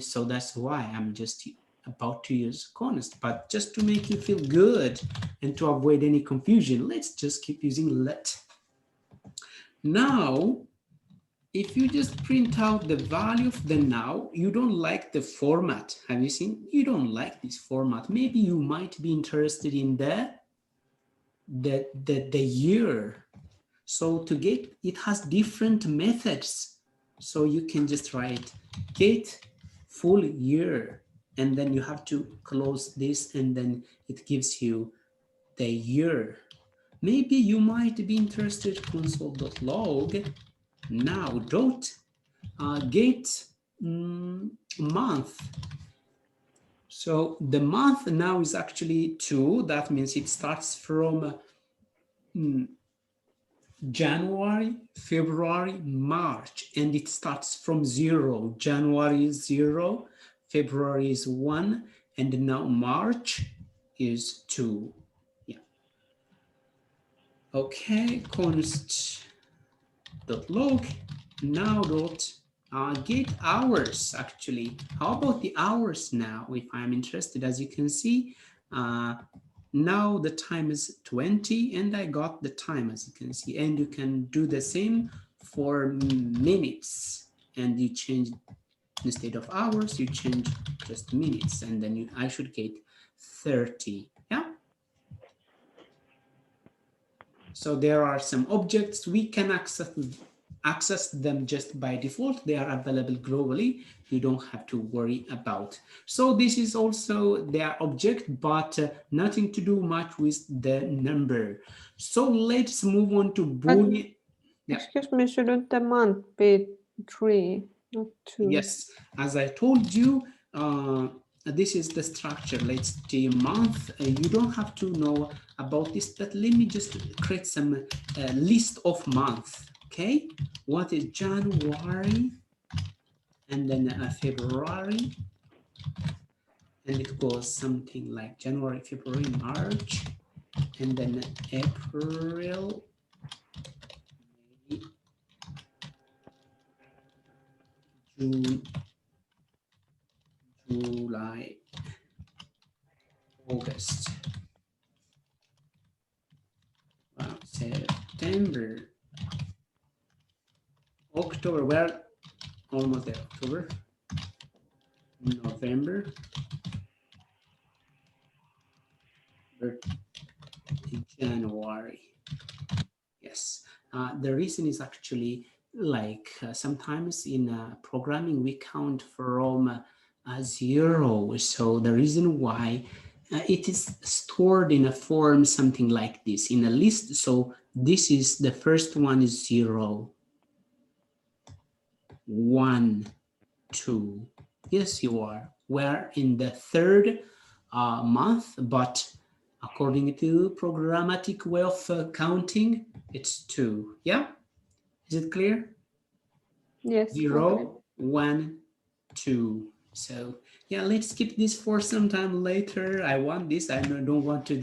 So that's why I'm just about to use const, but just to make you feel good and to avoid any confusion, let's just keep using let. Now, if you just print out the value of the now, you don't like the format. Have you seen? You don't like this format. Maybe you might be interested in the year. So to get, it has different methods. So you can just write get full year, and then you have to close this, and then it gives you the year. Maybe you might be interested console.log now dot get month. So the month now is actually 2. That means it starts from January, February, March, and it starts from 0. January is 0, February is 1, and now March is 2. Yeah. Okay, const.log now dot get hours. Actually, how about the hours now? If I'm interested, as you can see, now the time is 20, and I got the time, as you can see. And you can do the same for minutes, and you change, instead of hours, you change just minutes, and then I should get 30. Yeah. So there are some objects we can access them just by default. They are available globally. You don't have to worry about. So this is also their object, but nothing to do much with the number. So let's move on to Boolean. Yeah. Excuse me, shouldn't the month be 3, not 2? Yes, as I told you, this is the structure. Let's say month. You don't have to know about this, but let me just create some list of months. Okay, what is January, and then February, and it goes something like January, February, March, and then April, May, June, July, August, September, October, well, almost there, October, November, January. Yes, the reason is actually like sometimes in programming we count from 0. So the reason why it is stored in a form something like this in a list. So this is the first one is 0, 1, 2. Yes, you are. We're in the third month, but According to programmatic way of counting, it's 2. Yeah, is it clear? Yes. 0, Okay. 1, 2. So yeah, let's keep this for some time later. I want this. I don't want to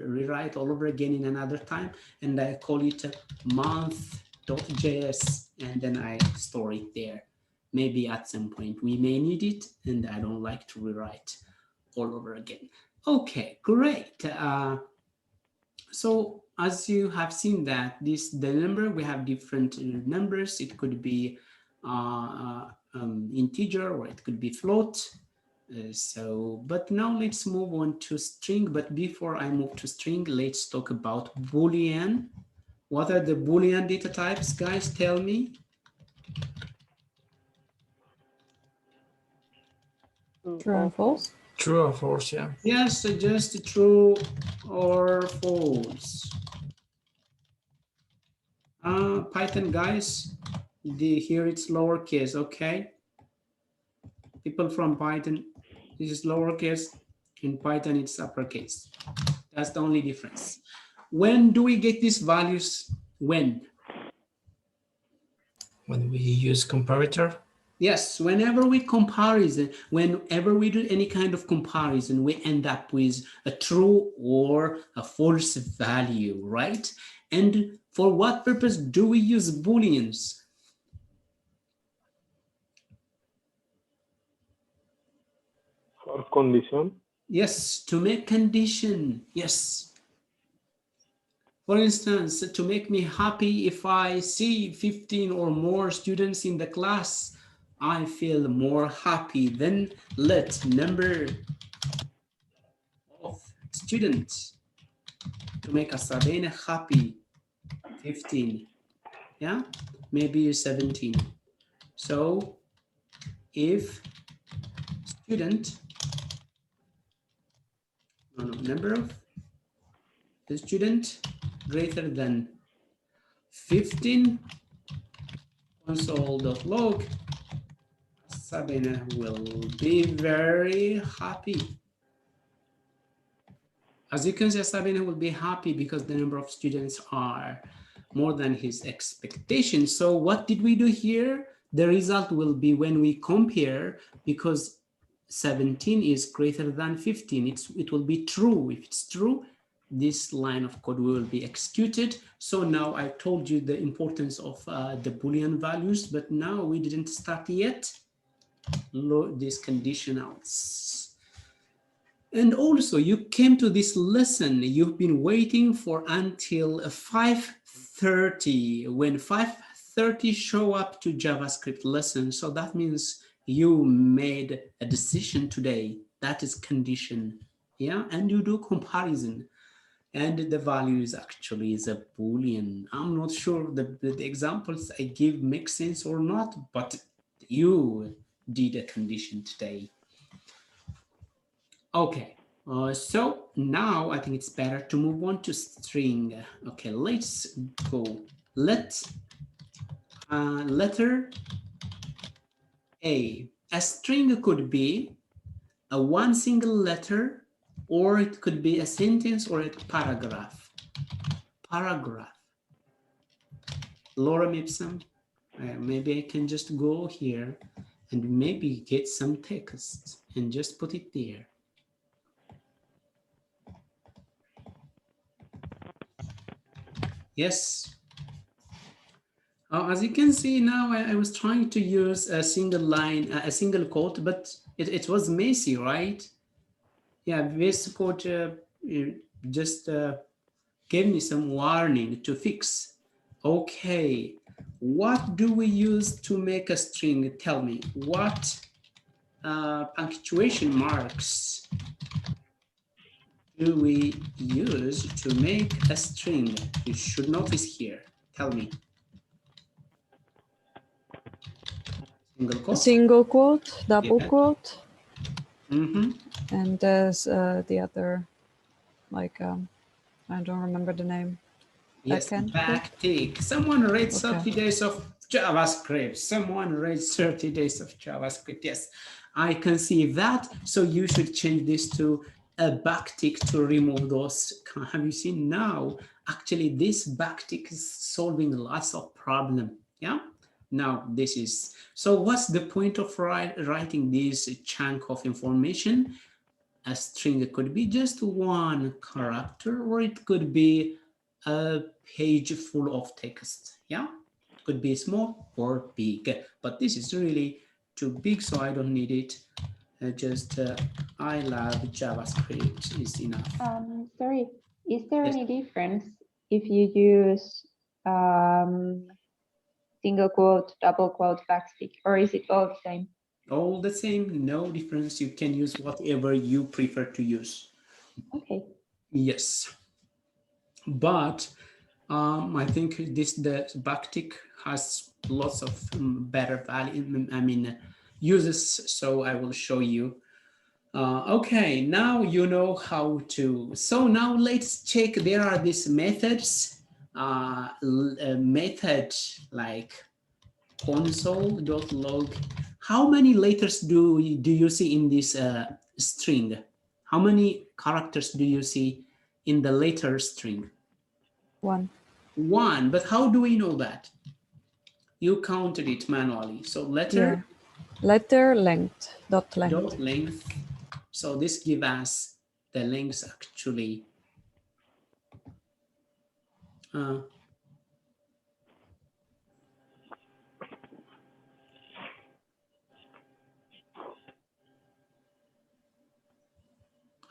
rewrite all over again in another time. And I call it month.js, and then I store it there. Maybe at some point we may need it, and I don't like to rewrite all over again. Okay, great. So as you have seen that the number, we have different numbers. It could be integer, or it could be float. But now let's move on to string. But before I move to string, let's talk about Boolean. What are the Boolean data types, guys? Tell me. True and false. True or false, yeah. Yes, just true or false. Python guys, here it's lowercase, okay? People from Python, this is lowercase. In Python, it's uppercase. That's the only difference. When do we get these values? When? When we use comparator? Yes, whenever we whenever we do any kind of comparison, we end up with a true or a false value, right? And for what purpose do we use Booleans? For condition. Yes, to make condition, yes. For instance, to make me happy, if I see 15 or more students in the class, I feel more happy. Then let number of students to make Sabine happy, 15, yeah, maybe 17. So if number of the student greater than 15, console.log, Sabine will be very happy. As you can see, Sabine will be happy because the number of students are more than his expectation. So what did we do here? The result will be when we compare, because 17 is greater than 15. It will be true. If it's true, this line of code will be executed. So now I told you the importance of the Boolean values, but now we didn't start yet. Load these conditionals. And also you came to this lesson, you've been waiting for until 5:30. When 5:30 show up to JavaScript lesson, so that means you made a decision today. That is condition, yeah? And you do comparison. And the value is actually a Boolean. I'm not sure the examples I give make sense or not, but you did a condition today. Okay, so now I think it's better to move on to string. Okay, let's go. Letter A. A string could be a one single letter, or it could be a sentence or a paragraph. Paragraph. Lorem ipsum. Maybe I can just go here and maybe get some text and just put it there. Yes. As you can see now, I was trying to use a single line, a single quote, but it was messy, right? Yeah, this quote just gave me some warning to fix. Okay, what do we use to make a string? Tell me, what punctuation marks do we use to make a string? You should notice here. Tell me. Single quote? Single quote, double quote. Mm-hmm. And there's the other, like, I don't remember the name. Yes, backtick. Someone read 30 days of JavaScript. Someone read 30 days of JavaScript. Yes, I can see that. So you should change this to a backtick to remove those. Have you seen now? Actually, this backtick is solving lots of problem. Yeah. Now this is, so what's the point of writing this chunk of information? A string could be just one character, or it could be a page full of text. Yeah, it could be small or big, but this is really too big, so I don't need it. I love JavaScript is enough. Sorry, is there any difference if you use single quote, double quote, backtick, or is it all the same? All the same, no difference. You can use whatever you prefer to use. Okay. Yes, but I think the backtick has lots of better value. I mean, uses. So I will show you. Okay, now you know how to. So now let's check. There are these methods. Method like console.log. How many letters do you see in this string? How many characters do you see in the letter string? One. One, but how do we know that? You counted it manually. So letter? Yeah. Letter length, dot length. Dot length. So this gives us the length actually.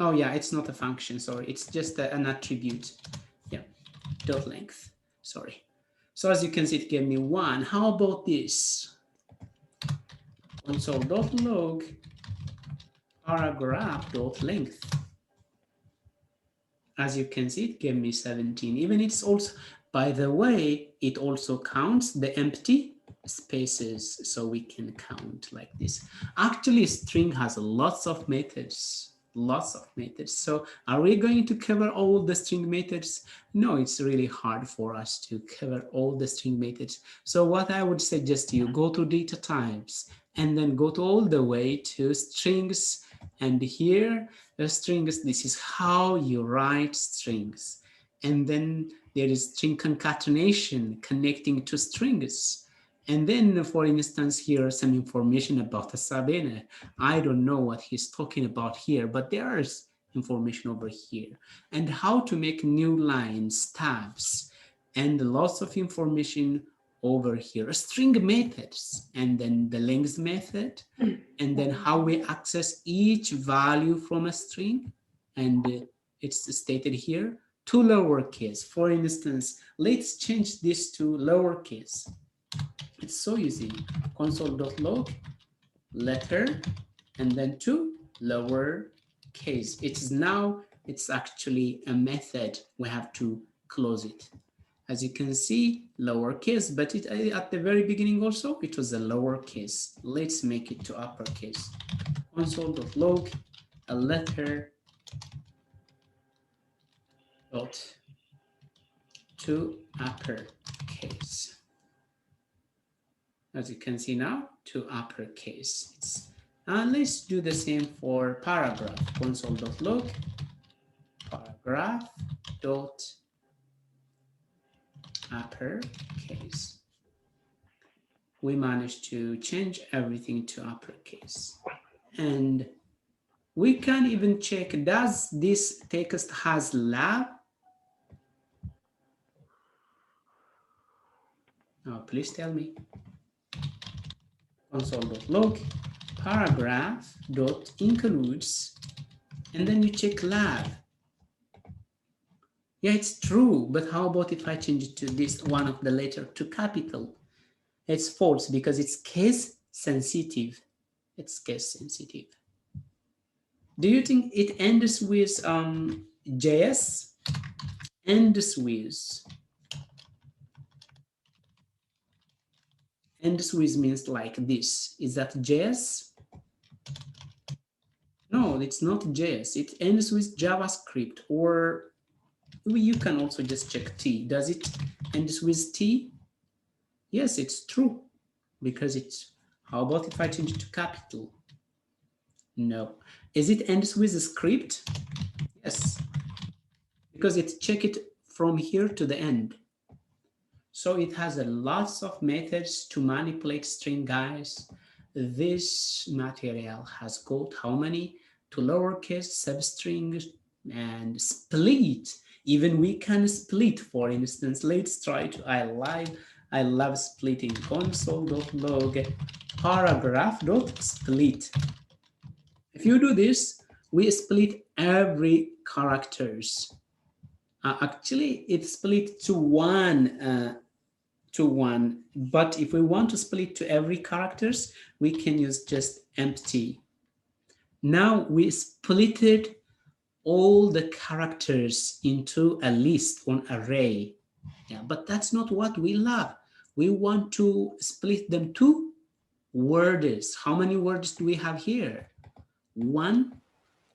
Oh yeah, it's not a function, sorry. It's just an attribute. Yeah, dot length, sorry. So as you can see, it gave me one. How about this? Console.log paragraph.length. As you can see, it gave me 17. Even it's also, by the way, it also counts the empty spaces, so we can count like this. Actually, string has lots of methods. Lots of methods. So are we going to cover all the string methods? No, it's really hard for us to cover all the string methods. So what I would suggest you go to data types and then go to all the way to strings. And here the strings, this is how you write strings. And then there is string concatenation connecting to strings. And then, for instance, here some information about the Sabine. I don't know what he's talking about here, but there is information over here. And how to make new lines, tabs, and lots of information over here. String methods, and then the length method, and then how we access each value from a string. And it's stated here to lowercase. For instance, let's change this to lowercase. It's so easy. Console.log letter and then to lowercase. It's actually a method. We have to close it. As you can see, lowercase, but at the very beginning also, it was a lowercase. Let's make it to uppercase. Console.log a letter dot to uppercase. As you can see now, to uppercase. Let's do the same for paragraph. Console.log paragraph dot uppercase. We managed to change everything to uppercase. And we can even check, does this text has lab? Oh, please tell me. Console.log paragraph dot includes, and then you check lab. Yeah, it's true, but how about if I change it to this one of the letter to capital? It's false because it's case sensitive. It's case sensitive. Do you think it ends with JS? Ends with means like this. Is that JS? No, it's not JS. It ends with JavaScript, or you can also just check T. Does it end with T? Yes, it's true, because it's, how about if I change it to capital? No, Is it ends with a script? Yes, because it check it from here to the end. So it has a lots of methods to manipulate string, guys. This material has got how many? To lowercase, substring, and split. Even we can split, for instance. Let's try to, I love splitting. Console.log paragraph.split. If you do this, we split every characters. Actually, it's split to one, but if we want to split to every characters, we can use just empty. Now we splitted all the characters into a list, one array. Yeah, but that's not what we love. We want to split them to words. How many words do we have here? 1,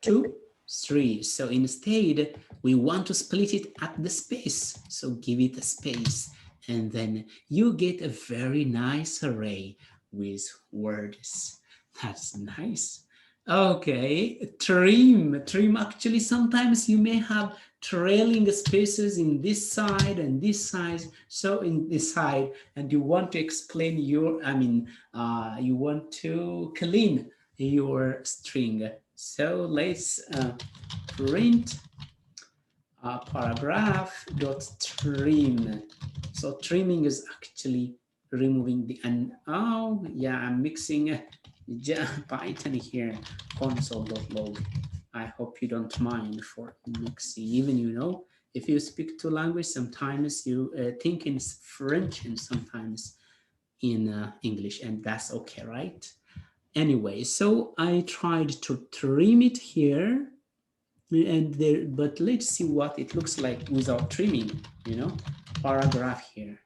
2, 3. So instead, we want to split it at the space. So give it a space. And then you get a very nice array with words. That's nice. Okay, trim. Trim, actually, sometimes you may have trailing spaces in this side and this side. So in this side, and you want to explain your, you want to clean your string. So let's print paragraph.trim. So trimming is actually removing the, and oh yeah, I'm mixing Python here, console.log. I hope you don't mind for mixing. Even, you know, if you speak two languages, sometimes you think in French and sometimes in English, and that's okay, right? Anyway, so I tried to trim it here, and there, but let's see what it looks like without trimming, you know, paragraph here.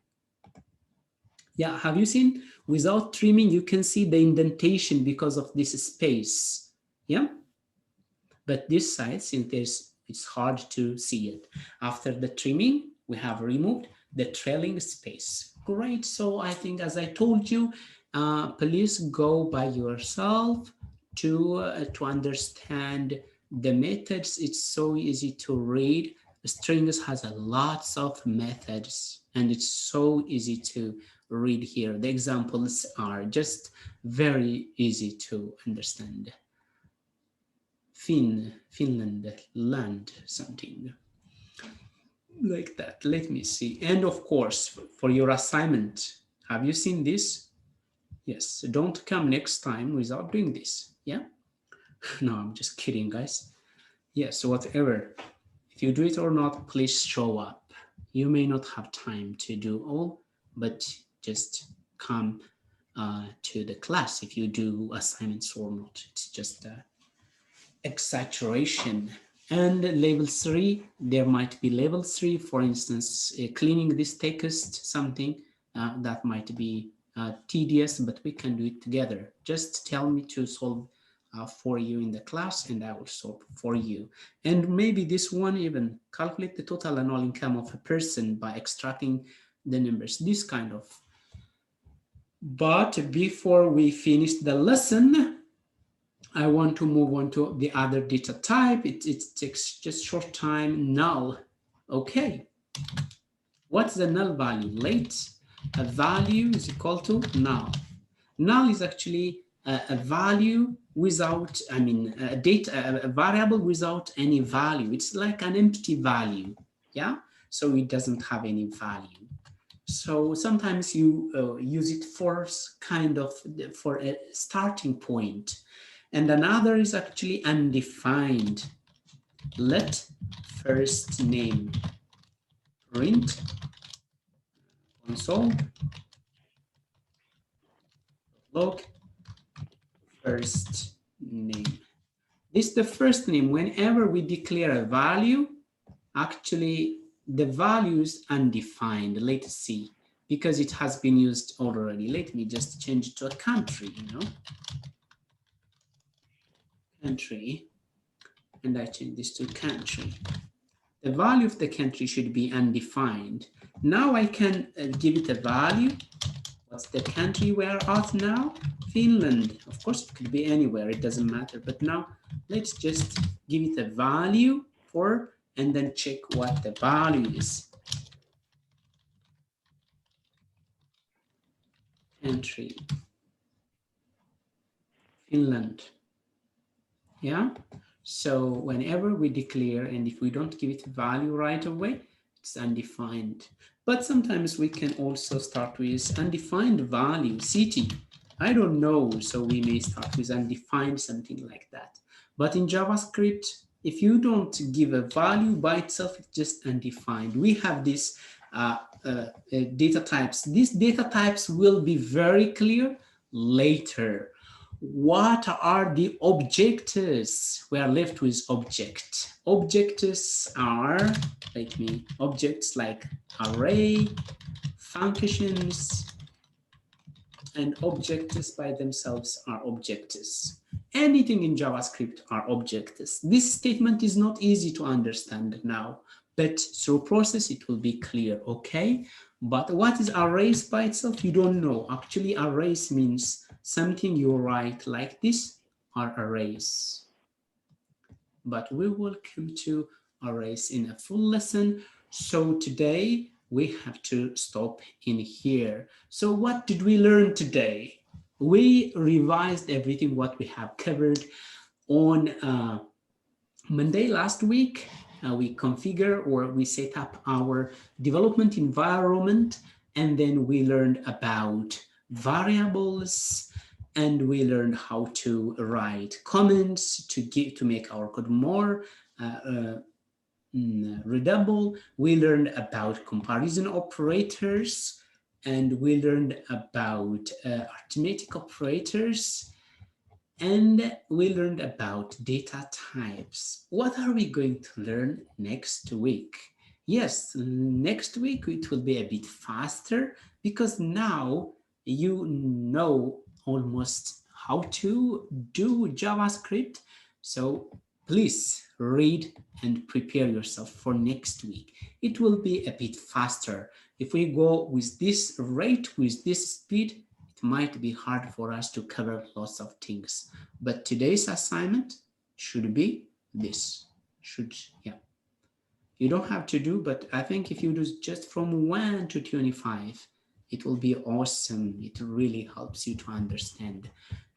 Yeah, have you seen? Without trimming, you can see the indentation because of this space. Yeah. But this side, since it's hard to see it. After the trimming, we have removed the trailing space. Great. So I think, as I told you, please go by yourself to understand the methods. It's so easy to read. Strings has a lots of methods, and it's so easy to read here. The examples are just very easy to understand. Finland, land, something like that. Let me see. And of course, for your assignment, have you seen this? Yes, don't come next time without doing this. Yeah? No, I'm just kidding, guys. Yes, whatever. If you do it or not, please show up. You may not have time to do all, but just come to the class if you do assignments or not. It's just exaggeration. And level 3, there might be level 3, for instance, cleaning this text, something that might be tedious, but we can do it together. Just tell me to solve for you in the class, and I will solve for you. And maybe this one, even calculate the total annual income of a person by extracting the numbers, this kind of. But before we finish the lesson, I want to move on to the other data type. It takes just short time. Null. Okay. What's the null value? A value is equal to null. Null is actually a value without, a variable without any value. It's like an empty value. Yeah. So it doesn't have any value. So sometimes you use it for for a starting point. And another is actually undefined. Let first name print console log first name. This is the first name. Whenever we declare a value, actually the value is undefined. Let's see, because it has been used already. Let me just change it to a country, country, and I change this to country. The value of the country should be undefined. Now I can give it a value. What's the country we are at now? Finland. Of course, it could be anywhere. It doesn't matter. But now Let's just give it a value for, and then check what the value is. Country, Finland. Yeah. So whenever we declare, and if we don't give it a value right away, it's undefined. But sometimes we can also start with undefined value, city. I don't know, so we may start with undefined, something like that. But in JavaScript, if you don't give a value by itself, it's just undefined. We have this data types. These data types will be very clear later. What are the objects? We are left with object. Objects are, objects like array, functions, and objects by themselves are objects. Anything in JavaScript are objects. This statement is not easy to understand now, but through process it will be clear, okay? But what is arrays by itself? You don't know. Actually, arrays means something you write like this are arrays. But we will come to arrays in a full lesson. So today we have to stop in here. So what did we learn today? We revised everything what we have covered on Monday last week. We configure or we set up our development environment, and then we learned about variables, and we learned how to write comments to make our code more readable. We learned about comparison operators, and we learned about arithmetic operators, and we learned about data types. What are we going to learn next week? Yes, next week it will be a bit faster because now you know almost how to do JavaScript. So please read and prepare yourself for next week. It will be a bit faster. If we go with this rate, with this speed, it might be hard for us to cover lots of things. But today's assignment should be this. You don't have to do, but I think if you do just from 1 to 25, it will be awesome. It really helps you to understand.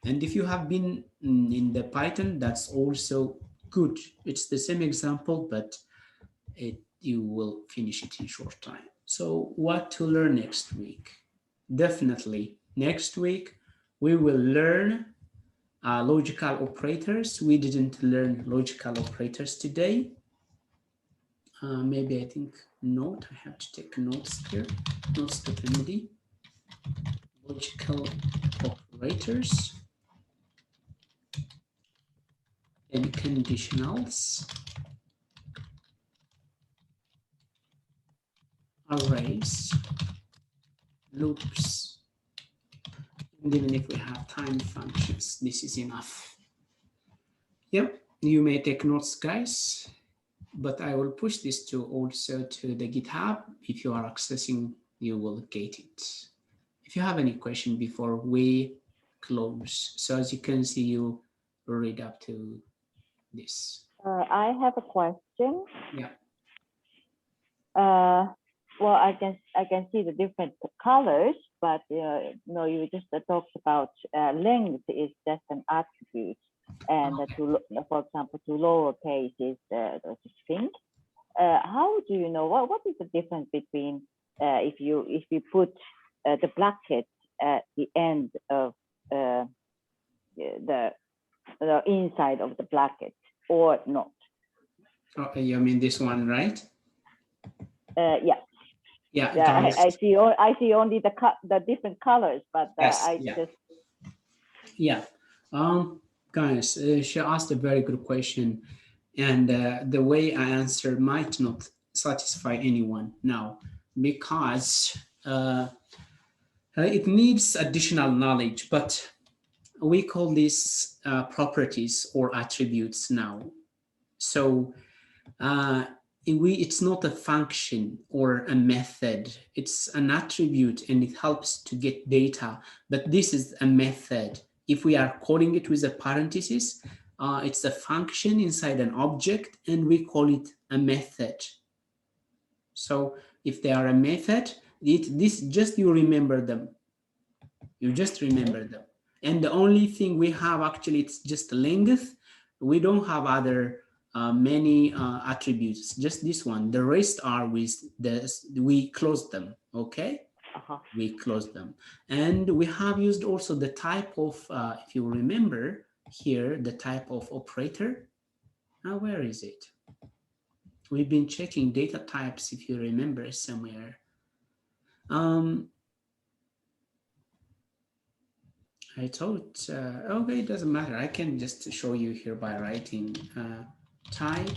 And if you have been in the Python, that's also good. It's the same example, but you will finish it in short time. So what to learn next week? Definitely next week, we will learn logical operators. We didn't learn logical operators today. Maybe I think note, I have to take notes here. Notes.md. Logical operators and conditionals. Arrays, loops, and even if we have time functions, this is enough. Yep, you may take notes, guys, but I will push this to also to the GitHub. If you are accessing, you will get it. If you have any question before we close, so as you can see, you read up to this. I have a question. Yeah. Well, I can see the different colors, but no, you just talked about length is just an attribute, and for example, to lowercase is the string. How do you know what is the difference between if you put the bracket at the end of the inside of the bracket or not? Okay, you mean this one, right? Yeah. Yeah, I see only the different colors, but yes, yeah. Guys, she asked a very good question, and the way I answer might not satisfy anyone now, because it needs additional knowledge, but we call these properties or attributes now. So it's not a function or a method, it's an attribute, and it helps to get data, but this is a method. If we are calling it with a parenthesis, it's a function inside an object, and we call it a method. So if they are a method, this just you remember them. You just remember them. And the only thing we have actually, it's just length. We don't have other many attributes, just this one. The rest are with this, we close them, okay? We close them. And we have used also the type of, if you remember here, the type of operator. Now, where is it? We've been checking data types, if you remember somewhere. I thought, okay, it doesn't matter. I can just show you here by writing type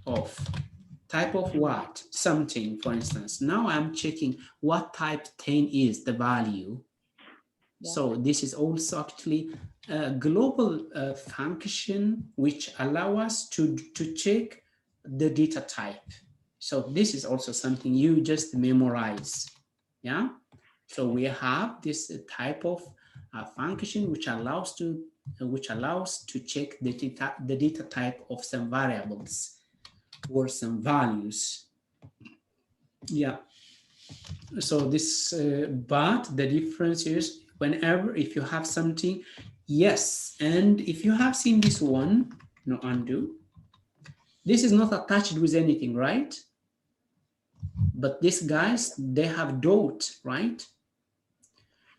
of what? Something, for instance. Now I'm checking what type 10 is, the value. Yeah. So this is also actually a global function which allow us to check the data type. So this is also something you just memorize. Yeah. So we have this type of function which allows to check the data type of some variables or some values. Yeah. So this, but the difference is whenever, if you have something, yes, and if you have seen this one, no, undo. This is not attached with anything, right? But these guys, they have dot, right?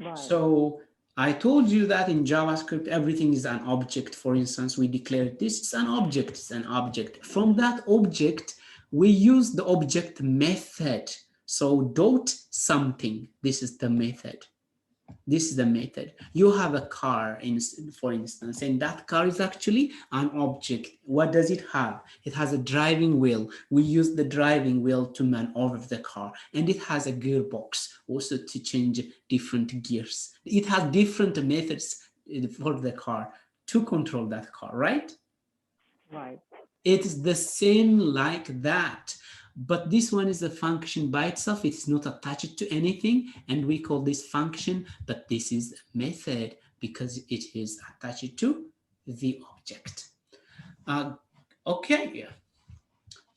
Right. So I told you that in JavaScript, everything is an object. For instance, we declared this is an object, it's an object. From that object, we use the object method. So dot something, this is the method. This is the method. You have a car, for instance, and that car is actually an object. What does it have? It has a driving wheel. We use the driving wheel to maneuver the car, and it has a gearbox also to change different gears. It has different methods for the car to control that car, right? Right. It's the same like that. But this one is a function by itself. It's not attached to anything, and we call this function, but this is a method because it is attached to the object. Okay.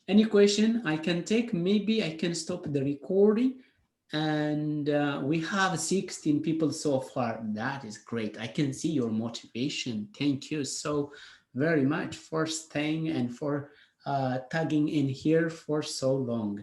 Any question I can take? Maybe I can stop the recording. And we have 16 people so far. That is great. I can see your motivation. Thank you so very much for staying and for tagging in here for so long.